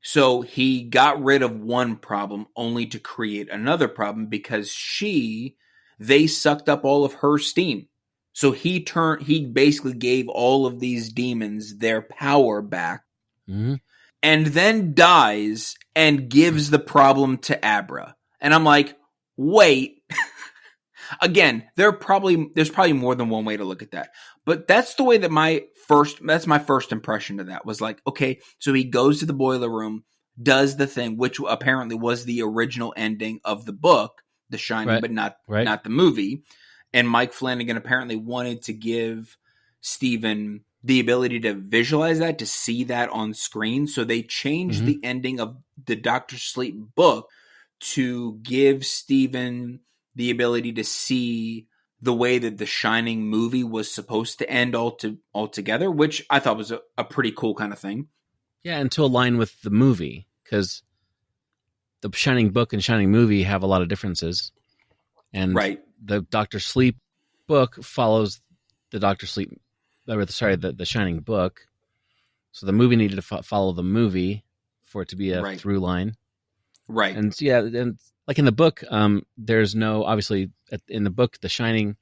So he got rid of one problem only to create another problem because they sucked up all of her steam. So he basically gave all of these demons their power back, and then dies and gives the problem to Abra. And I'm like, wait. Again, there's probably more than one way to look at that. But that's the way that that's my first impression of that was like, okay, so he goes to the boiler room, does the thing, which apparently was the original ending of the book, The Shining, but not the movie. And Mike Flanagan apparently wanted to give Stephen the ability to visualize that, to see that on screen. So they changed the ending of the Dr. Sleep book to give Stephen the ability to see the way that the Shining movie was supposed to end altogether, which I thought was a pretty cool kind of thing. Yeah, and to align with the movie, because the Shining book and Shining movie have a lot of differences. And the Dr. Sleep book follows the the Shining book. So the movie needed to follow the movie for it to be a through line. Right. And and like in the book, there's no, obviously in the book, The Shining,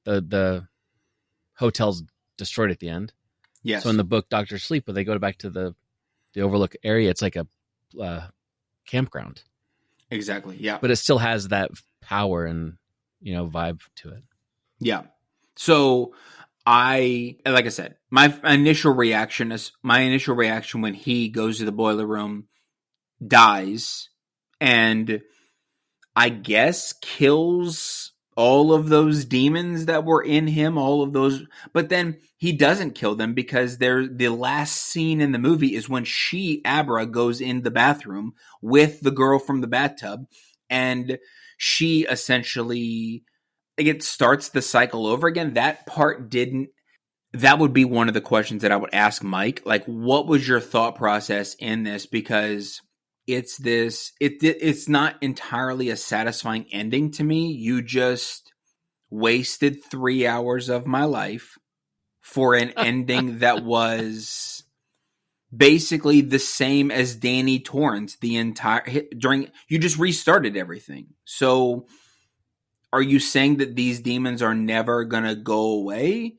the hotel's destroyed at the end. Yes. So in the book, Dr. Sleep, when they go back to the Overlook area, it's like a campground. Exactly. Yeah. But it still has that power and, vibe to it. Yeah. So like I said, my initial reaction when he goes to the boiler room, dies, and I guess, kills all of those demons that were in him, all of those. But then he doesn't kill them because the last scene in the movie is when Abra, goes in the bathroom with the girl from the bathtub, and she essentially, it starts the cycle over again. That part didn't. That would be one of the questions that I would ask Mike. Like, what was your thought process in this? Because it's not entirely a satisfying ending to me. You just wasted 3 hours of my life for an ending that was basically the same as Danny Torrance the entire during. You just restarted everything. So are you saying that these demons are never gonna go away?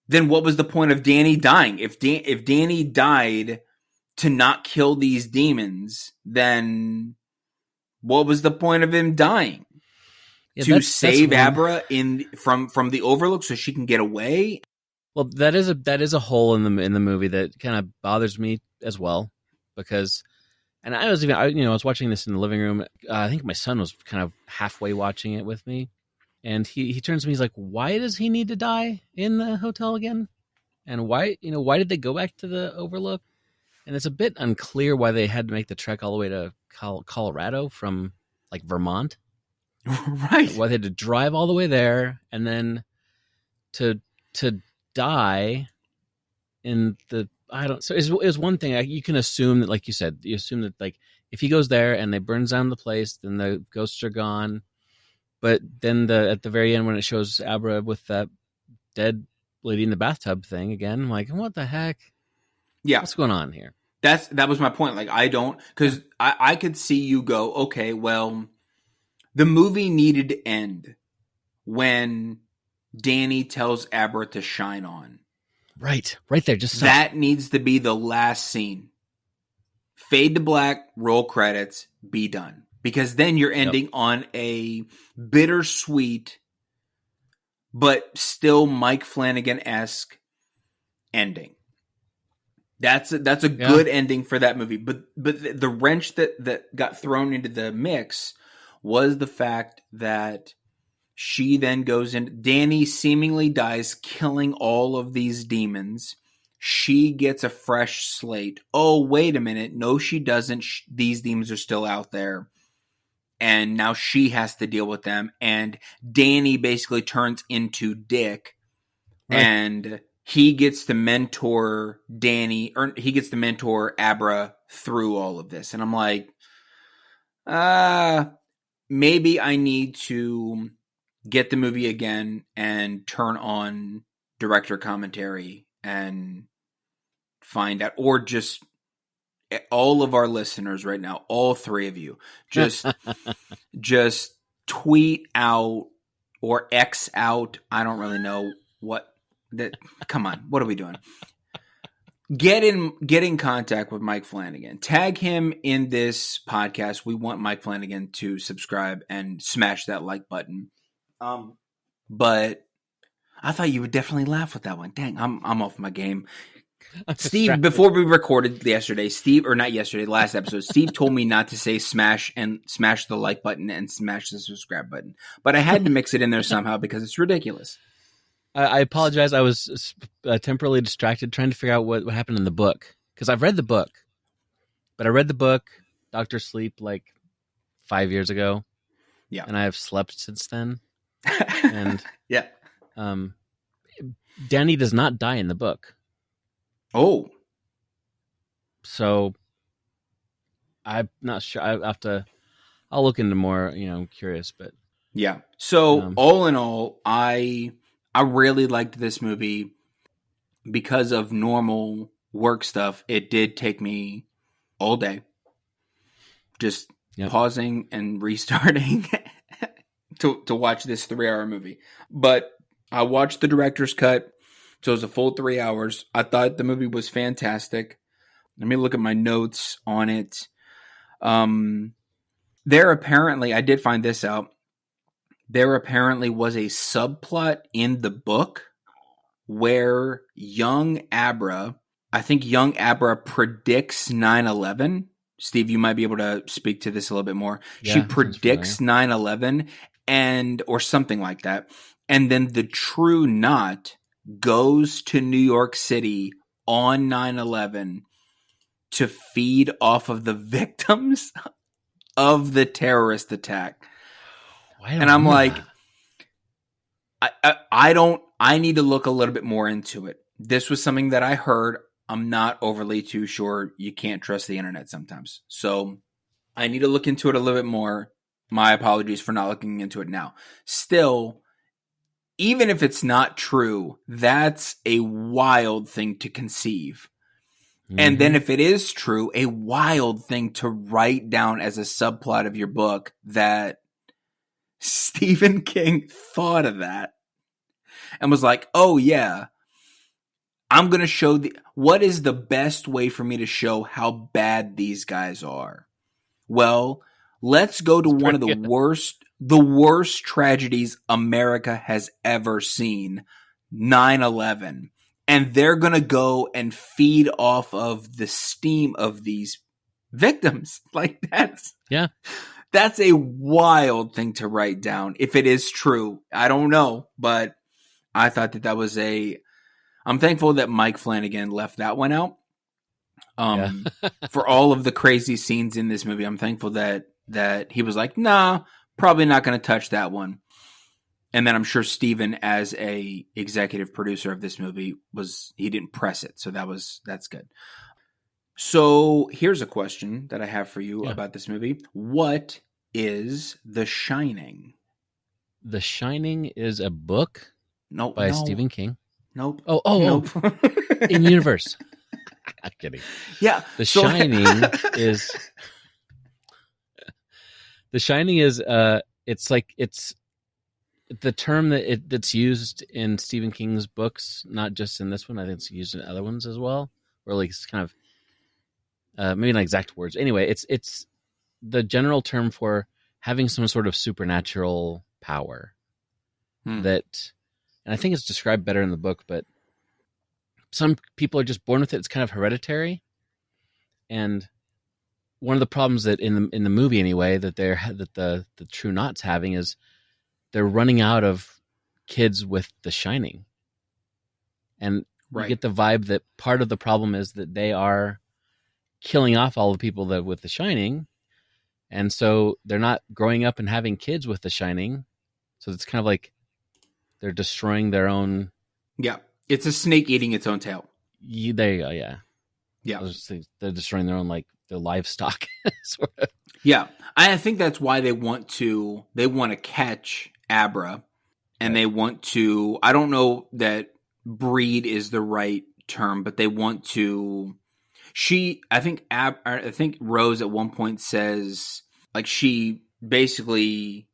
Then what was the point of Danny dying? If Danny died to not kill these demons, then what was the point of him dying? Yeah, to save Abra from the Overlook so she can get away? Well, that is a hole in the movie that kind of bothers me as well, because, and I was watching this in the living room. I think my son was kind of halfway watching it with me, and he turns to me, he's like, "Why does he need to die in the hotel again? And why did they go back to the Overlook?" And it's a bit unclear why they had to make the trek all the way to Colorado from like Vermont. Right. Why they had to drive all the way there and then to die in the, so it was one thing. You can assume that, like you said, like if he goes there and they burns down the place, then the ghosts are gone. But then at the very end, when it shows Abra with that dead lady in the bathtub thing again, I'm like, what the heck? Yeah. What's going on here? That was my point. Like, I don't, because I could see you go, okay, well, the movie needed to end when Danny tells Abra to shine on. Right there. Just stop. That needs to be the last scene. Fade to black, roll credits, be done. Because then you're ending on a bittersweet, but still Mike Flanagan-esque ending. That's a good ending for that movie. But the wrench that got thrown into the mix was the fact that she then goes in. Danny seemingly dies, killing all of these demons. She gets a fresh slate. Oh, wait a minute. No, she doesn't. These demons are still out there. And now she has to deal with them. And Danny basically turns into Dick. Right. And he gets to mentor Danny, or he gets to mentor Abra through all of this. And I'm like, maybe I need to get the movie again and turn on director commentary and find out, or just all of our listeners right now, all three of you, just tweet out or X out. I don't really know what that. Come on, what are we doing? Get in contact with Mike Flanagan. Tag him in this podcast. We want Mike Flanagan to subscribe and smash that like button. But I thought you would definitely laugh with that one. Dang, I'm off my game. Steve, before we recorded last episode, Steve told me not to say smash the like button and smash the subscribe button. But I had to mix it in there somehow because it's ridiculous. I apologize. I was temporarily distracted trying to figure out what happened in the book. Because I've read the book. But I read the book, Dr. Sleep, like 5 years ago. Yeah. And I have slept since then. And yeah. Danny does not die in the book. Oh. So I'm not sure. I'll look into more, curious, but yeah. So all in all, I really liked this movie because of normal work stuff. It did take me all day just pausing and restarting to watch this 3-hour movie. But I watched the director's cut. So it was a full 3 hours. I thought the movie was fantastic. Let me look at my notes on it. There apparently, I did find this out, there apparently was a subplot in the book where young Abra predicts 9/11 Steve, you might be able to speak to this a little bit more. She Yeah, sounds familiar. predicts 9/11 and or something like that. And then the True Knot goes to New York City on 9/11 to feed off of the victims of the terrorist attack. Why don't And I I'm remember like, that? I need to look a little bit more into it. This was something that I heard. I'm not overly too sure. You can't trust the internet sometimes. So I need to look into it a little bit more. My apologies for not looking into it now. Still, even if it's not true, that's a wild thing to conceive. And then Mm-hmm. if it is true, a wild thing to write down as a subplot of your book that Stephen King thought of that and was like, oh yeah, I'm going to show what is the best way for me to show how bad these guys are? Well, let's go to It's one pretty of good. the worst tragedies America has ever seen, 9/11. And they're going to go and feed off of the steam of these victims. Like Yeah. that's a wild thing to write down if it is true. I don't know, but I thought that was I'm thankful that Mike Flanagan left that one out. Yeah. For all of the crazy scenes in this movie, I'm thankful that he was like, nah, probably not going to touch that one. And then I'm sure Steven, as a executive producer of this movie, he didn't press it, so that's good. So here's a question that I have for you Yeah. about this movie: what is The Shining? The Shining is a book No, by Stephen King. nope, Oh. nope. In universe. I'm kidding. Yeah, The so Shining is The Shining is it's the term that's used in Stephen King's books, not just in this one. I think it's used in other ones as well, or like it's kind of maybe not exact words. Anyway, it's the general term for having some sort of supernatural power that, and I think it's described better in the book, but some people are just born with it. It's kind of hereditary, and one of the problems that in the movie anyway that the True Knot's having is they're running out of kids with The Shining, and you right. get the vibe that part of the problem is that they are killing off all the people that with The Shining, and so they're not growing up and having kids with The Shining, so it's kind of like they're destroying their own. Yeah, it's a snake eating its own tail. There you go. Yeah, Yeah, they're destroying their own their livestock, sort of. yeah. I think that's why they want to catch Abra, and Right. they want to. I don't know that breed is the right term, but they want to. I think Rose at one point says like she basically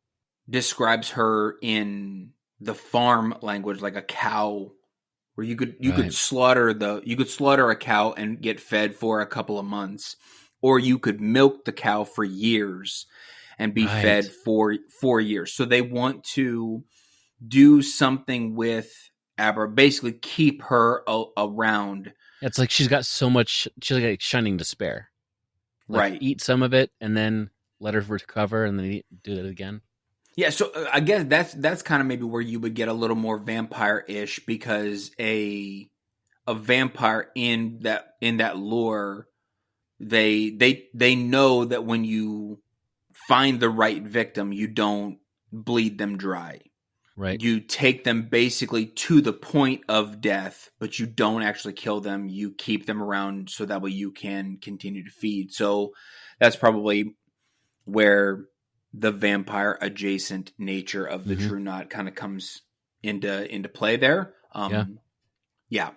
describes her in the farm language like a cow, where you could Right. slaughter a cow and get fed for a couple of months, or you could milk the cow for years and be Right. fed for 4 years. So they want to do something with Abra, basically keep her around. It's like she's got so much. She's like shining to spare. Like Right. eat some of it and then let her recover and then do it again. Yeah, so I guess that's kind of maybe where you would get a little more vampire-ish, because a vampire in that lore, they know that when you find the right victim, you don't bleed them dry. Right. You take them basically to the point of death, but you don't actually kill them. You keep them around so that way you can continue to feed. So that's probably where the vampire adjacent nature of the True Knot kind of comes into play there. Yeah.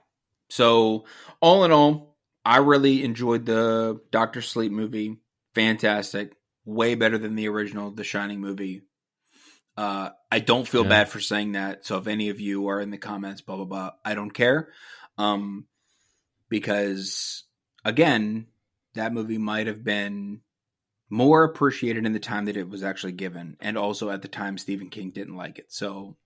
So all in all, I really enjoyed the Doctor Sleep movie. Fantastic. Way better than the original The Shining movie. I don't feel bad for saying that. So if any of you are in the comments, blah, blah, blah, I don't care. Because again, that movie might have been more appreciated in the time that it was actually given. And also at the time, Stephen King didn't like it. So,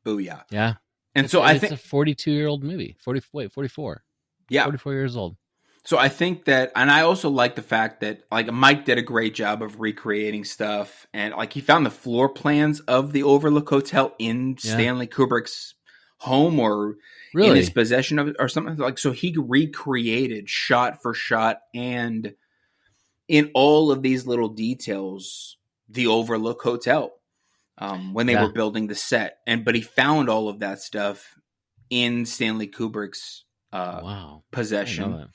booyah. Yeah. And so it's I think a 42-year-old movie. 44. Yeah. 44 years old. So I think that, and I also like the fact that like Mike did a great job of recreating stuff, and like he found the floor plans of the Overlook Hotel in Yeah. Stanley Kubrick's home or in his Really? possession of it or something like. So he recreated shot for shot and in all of these little details the Overlook Hotel when they were Yeah. building the set, and but he found all of that stuff in Stanley Kubrick's Wow. I didn't know possession. that.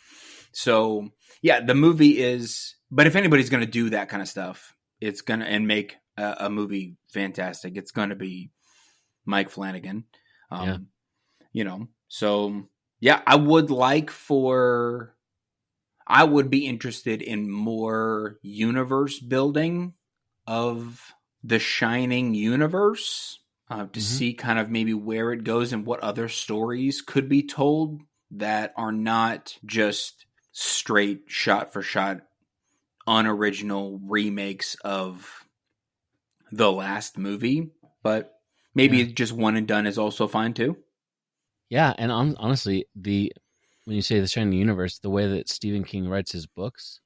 So yeah, the movie is. But if anybody's going to do that kind of stuff, it's gonna and make a movie fantastic. It's going to be Mike Flanagan. Yeah. Um, so yeah, I would like for. I would be interested in more universe building of the Shining universe to Hmm. see kind of maybe where it goes and what other stories could be told that are not just straight shot for shot unoriginal remakes of the last movie, but maybe Yeah. just one and done is also fine too. Yeah. And honestly, when you say the Shining Universe, the way that Stephen King writes his books,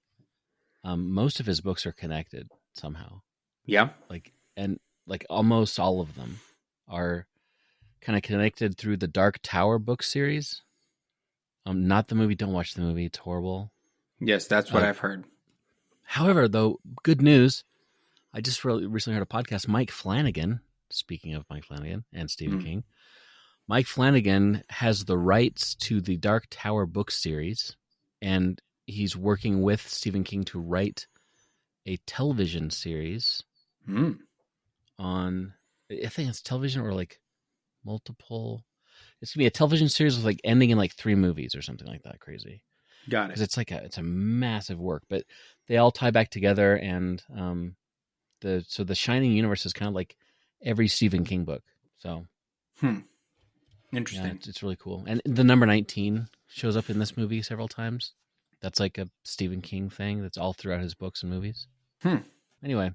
most of his books are connected somehow. Yeah. And like almost all of them are kind of connected through the Dark Tower book series. Not the movie. Don't watch the movie. It's horrible. Yes, that's what Uh, I've heard. However, though, good news. I just recently heard a podcast. Mike Flanagan, speaking of Mike Flanagan and Stephen Mm. King, Mike Flanagan has the rights to the Dark Tower book series, and he's working with Stephen King to write a television series Mm. on, I think it's television or like multiple. It's gonna be a television series with like ending in like 3 movies or something like that. Crazy, Got because it. it's a massive work, but they all tie back together, and the Shining universe is kind of like every Stephen King book. So Hmm. yeah, Interesting. it's really cool. And the number 19 shows up in this movie several times. That's like a Stephen King thing that's all throughout his books and movies. Hmm. Anyway,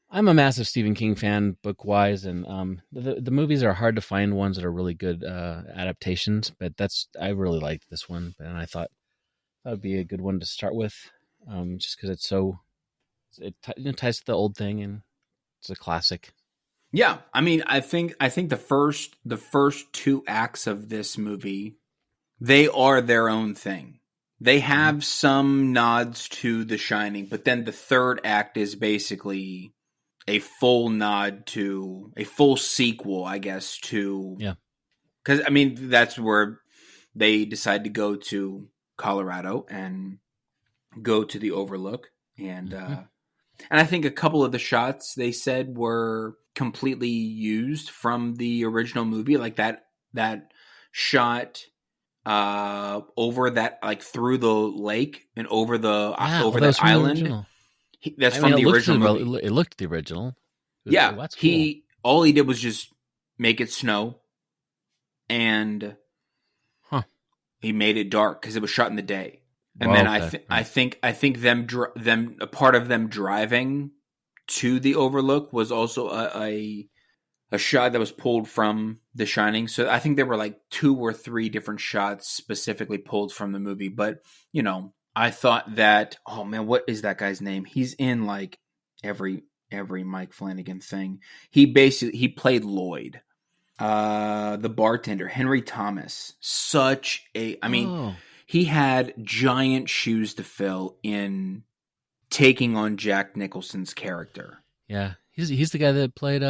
I'm a massive Stephen King fan, book wise, and the movies are hard to find ones that are really good adaptations. But I really liked this one, and I thought that would be a good one to start with, just because it ties to the old thing and it's a classic. Yeah, I mean, I think the first two acts of this movie, they are their own thing. They Hmm. have some nods to The Shining, but then the third act is basically a full nod to a full sequel, I guess, to Yeah. because I mean that's where they decide to go to Colorado and go to the Overlook, and Hmm. uh, and I think a couple of the shots they said were completely used from the original movie, like that shot over that like through the lake and Yeah. Oh, over that that was from the island. original. That's I mean, from the original movie. it looked the original. Yeah, That's cool. he all he did was just make it snow and Huh. he made it dark because it was shot in the day. And Well, then okay. Right. I think them a part of them driving to the Overlook was also a shot that was pulled from The Shining. So I think there were like 2 or 3 different shots specifically pulled from the movie. But I thought that oh man, what is that guy's name? He's in like every Mike Flanagan thing. He played Lloyd, the bartender, Henry Thomas. Such a I mean, Oh, he had giant shoes to fill in taking on Jack Nicholson's character. yeah. He's the guy that played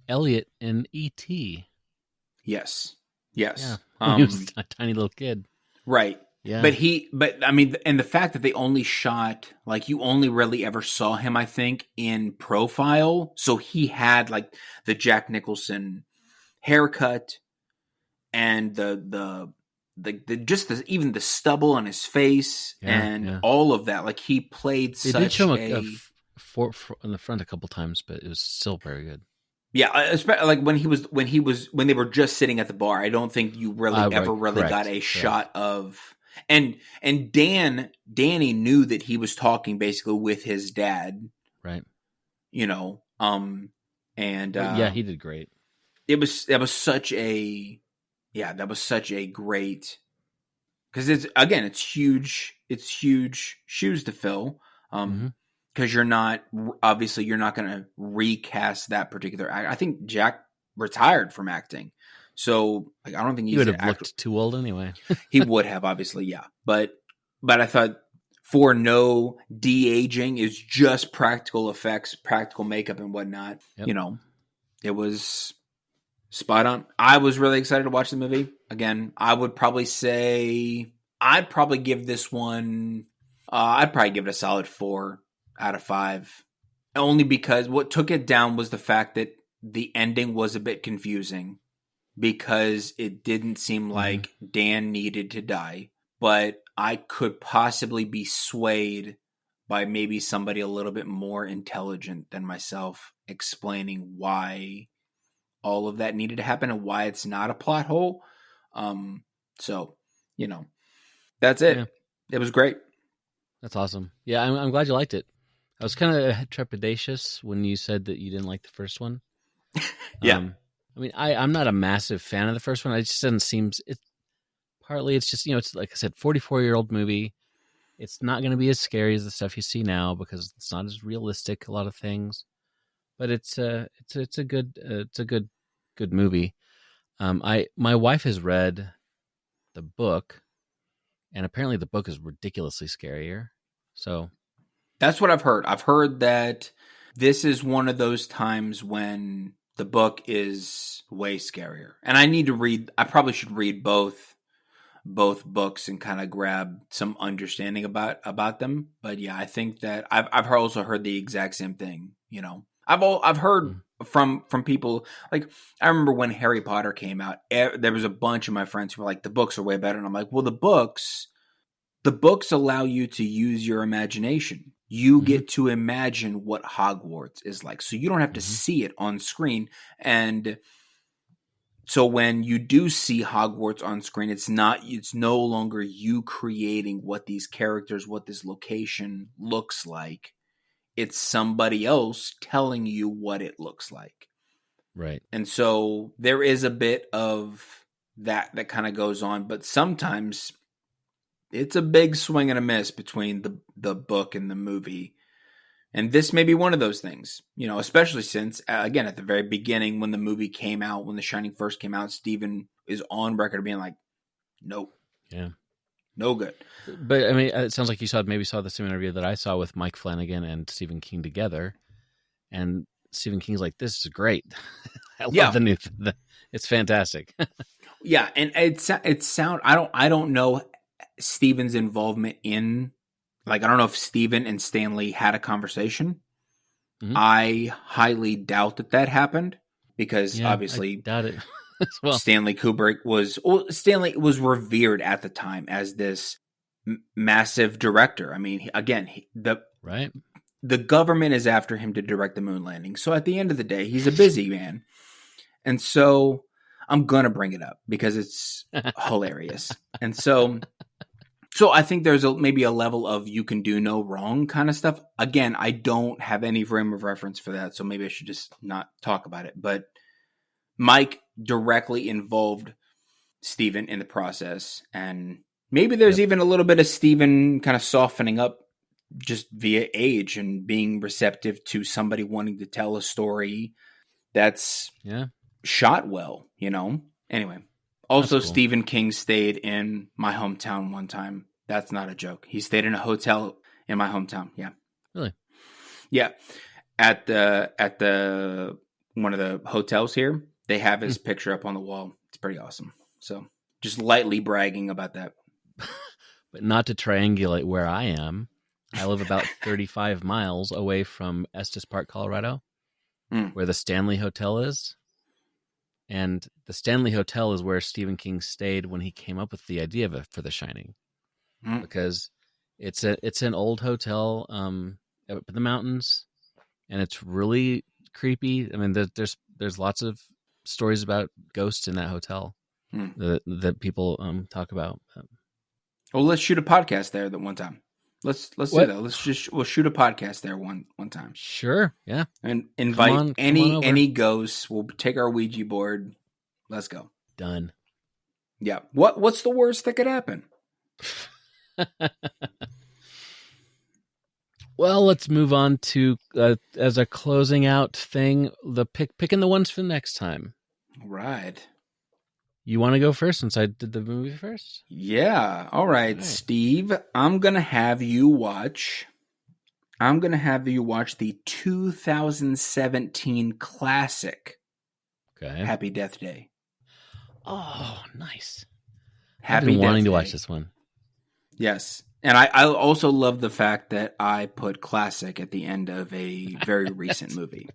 Elliot in E.T. Yes. Yeah, Yes. when he was a tiny little kid. Right. Yeah. But I mean, and the fact that they only shot, like, you only really ever saw him, I think, in profile. So he had, like, the Jack Nicholson haircut and even the stubble on his face Yeah. and Yeah. all of that. Like, he played They did show such him a. in the front a couple times, but it was still very good. Yeah, especially like when they were just sitting at the bar. I don't think you really Right. ever really got Correct. a Correct. shot of and Danny knew that he was talking basically with his dad, Right. you know. And Yeah, he did great. that was such a great because it's huge. It's huge shoes to fill. Mm-hmm. Because you're not going to recast that particular act. I think Jack retired from acting, so like, I don't think He would have looked too old anyway. He would have, obviously, yeah, but I thought for no de-aging is just practical effects, practical makeup, and whatnot. Yep. You know, it was spot on. I was really excited to watch the movie. Again, I would probably say I'd probably give this one. I'd probably give it a solid 4 out of 5. Only because what took it down was the fact that the ending was a bit confusing because it didn't seem like Dan needed to die. But I could possibly be swayed by maybe somebody a little bit more intelligent than myself explaining why all of that needed to happen and why it's not a plot hole. So, that's it. Yeah. It was great. That's awesome. Yeah, I'm glad you liked it. I was kind of trepidatious when you said that you didn't like the first one. Yeah. I mean, I'm not a massive fan of the first one. It just doesn't seem partly it's just, it's like I said, 44-year-old movie. It's not going to be as scary as the stuff you see now because it's not as realistic, a lot of things. But it's a good movie. My wife has read the book, and apparently the book is ridiculously scarier. So that's what I've heard. I've heard that this is one of those times when the book is way scarier. And I probably should read both books and kind of grab some understanding about them. But yeah, I think that I've also heard the exact same thing, I've heard from people, like, I remember when Harry Potter came out, there was a bunch of my friends who were like, the books are way better. And I'm like, well, the books allow you to use your imagination. You get to imagine what Hogwarts is like. So you don't have to see it on screen. And so when you do see Hogwarts on screen, it's no longer you creating what these characters, what this location looks like. It's somebody else telling you what it looks like. Right. And so there is a bit of that kind of goes on, but sometimes it's a big swing and a miss between the book and the movie. And this may be one of those things, especially since, again, at the very beginning, when the movie came out, when The Shining first came out, Stephen is on record being like, nope. Yeah. No good. But I mean, it sounds like you saw the same interview that I saw with Mike Flanagan and Stephen King together, and Stephen King's like, "This is great. I love the new. It's fantastic." Yeah, and I don't know Stephen's involvement in, like, I don't know if Stephen and Stanley had a conversation. I highly doubt that happened because obviously, I doubt it. Well, Stanley was revered at the time as this massive director. I mean, again, the government is after him to direct the moon landing. So at the end of the day, he's a busy man. And so I'm going to bring it up because it's hilarious. And so I think there's maybe a level of you can do no wrong kind of stuff. Again, I don't have any frame of reference for that, so maybe I should just not talk about it. But Mike directly involved Stephen in the process, and maybe there's even a little bit of Stephen kind of softening up just via age and being receptive to somebody wanting to tell a story that's shot well, Anyway, also cool. Stephen King stayed in my hometown one time. That's not a joke. He stayed in a hotel in my hometown. Yeah. Really? Yeah. At the one of the hotels here, they have his picture up on the wall. It's pretty awesome. So just lightly bragging about that. But not to triangulate where I am. I live about 35 miles away from Estes Park, Colorado, where the Stanley Hotel is. And the Stanley Hotel is where Stephen King stayed when he came up with the idea for The Shining. Because it's an old hotel up in the mountains, and it's really creepy. I mean, there's lots of stories about ghosts in that hotel that people talk about. Well, let's shoot a podcast there that one time. Let's do that. We'll shoot a podcast there one time. Sure, yeah. And invite any ghosts. We'll take our Ouija board. Let's go. Done. Yeah. What's the worst that could happen? Well, let's move on to as a closing out thing, the picking the ones for next time. Right. You want to go first since I did the movie first? Yeah. All right, Steve. I'm gonna have you watch the 2017 classic. Okay. Happy Death Day. Oh, nice. Happy I've been wanting Death to Day. watch this one. Yes. And I also love the fact that I put classic at the end of a very recent movie.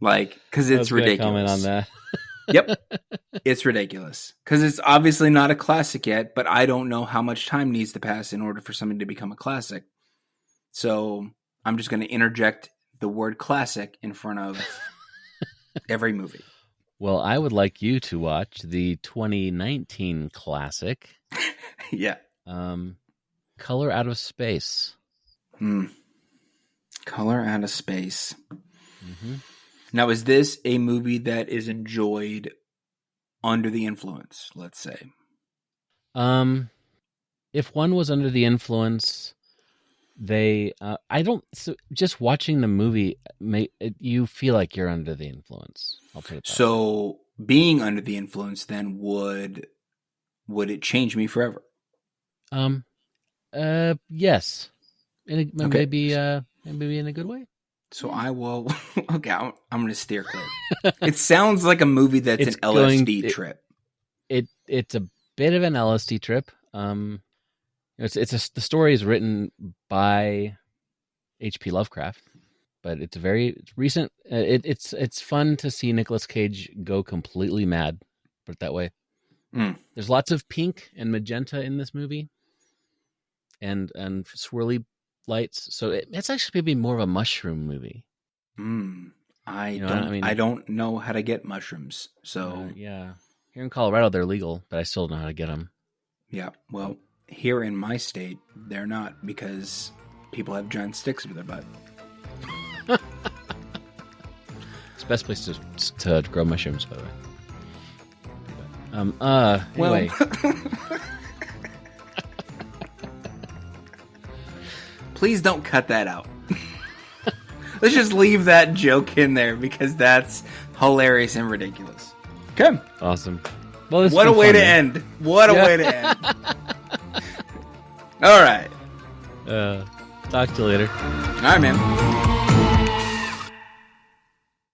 Like, because it's ridiculous. Comment on that. Yep. It's ridiculous. Because it's obviously not a classic yet, but I don't know how much time needs to pass in order for something to become a classic. So I'm just going to interject the word classic in front of every movie. Well, I would like you to watch the 2019 classic. Yeah. Color Out of Space. Color Out of Space. Mm-hmm. Now, is this a movie that is enjoyed under the influence, let's say? If one was under the influence, just watching the movie, you feel like you're under the influence. I'll put it that way. So, being under the influence, then, would it change me forever? Yes. Okay. Maybe in a good way. So I will. Okay, I'm going to steer clear. It sounds like a movie that's It's an LSD trip. It's a bit of an LSD trip. The story is written by H.P. Lovecraft, but it's very recent. It's fun to see Nicolas Cage go completely mad. Put it that way. There's lots of pink and magenta in this movie, and swirly lights. So it's actually maybe more of a mushroom movie. I don't know how to get mushrooms. So yeah, here in Colorado they're legal, but I still don't know how to get them. Yeah, well, here in my state they're not because people have giant sticks up their butt. It's the best place to grow mushrooms, by the way. Anyway. Please don't cut that out. Let's just leave that joke in there because that's hilarious and ridiculous. Okay. Awesome. Well, what a way to end. What a way to end. All right. Talk to you later. All right, man.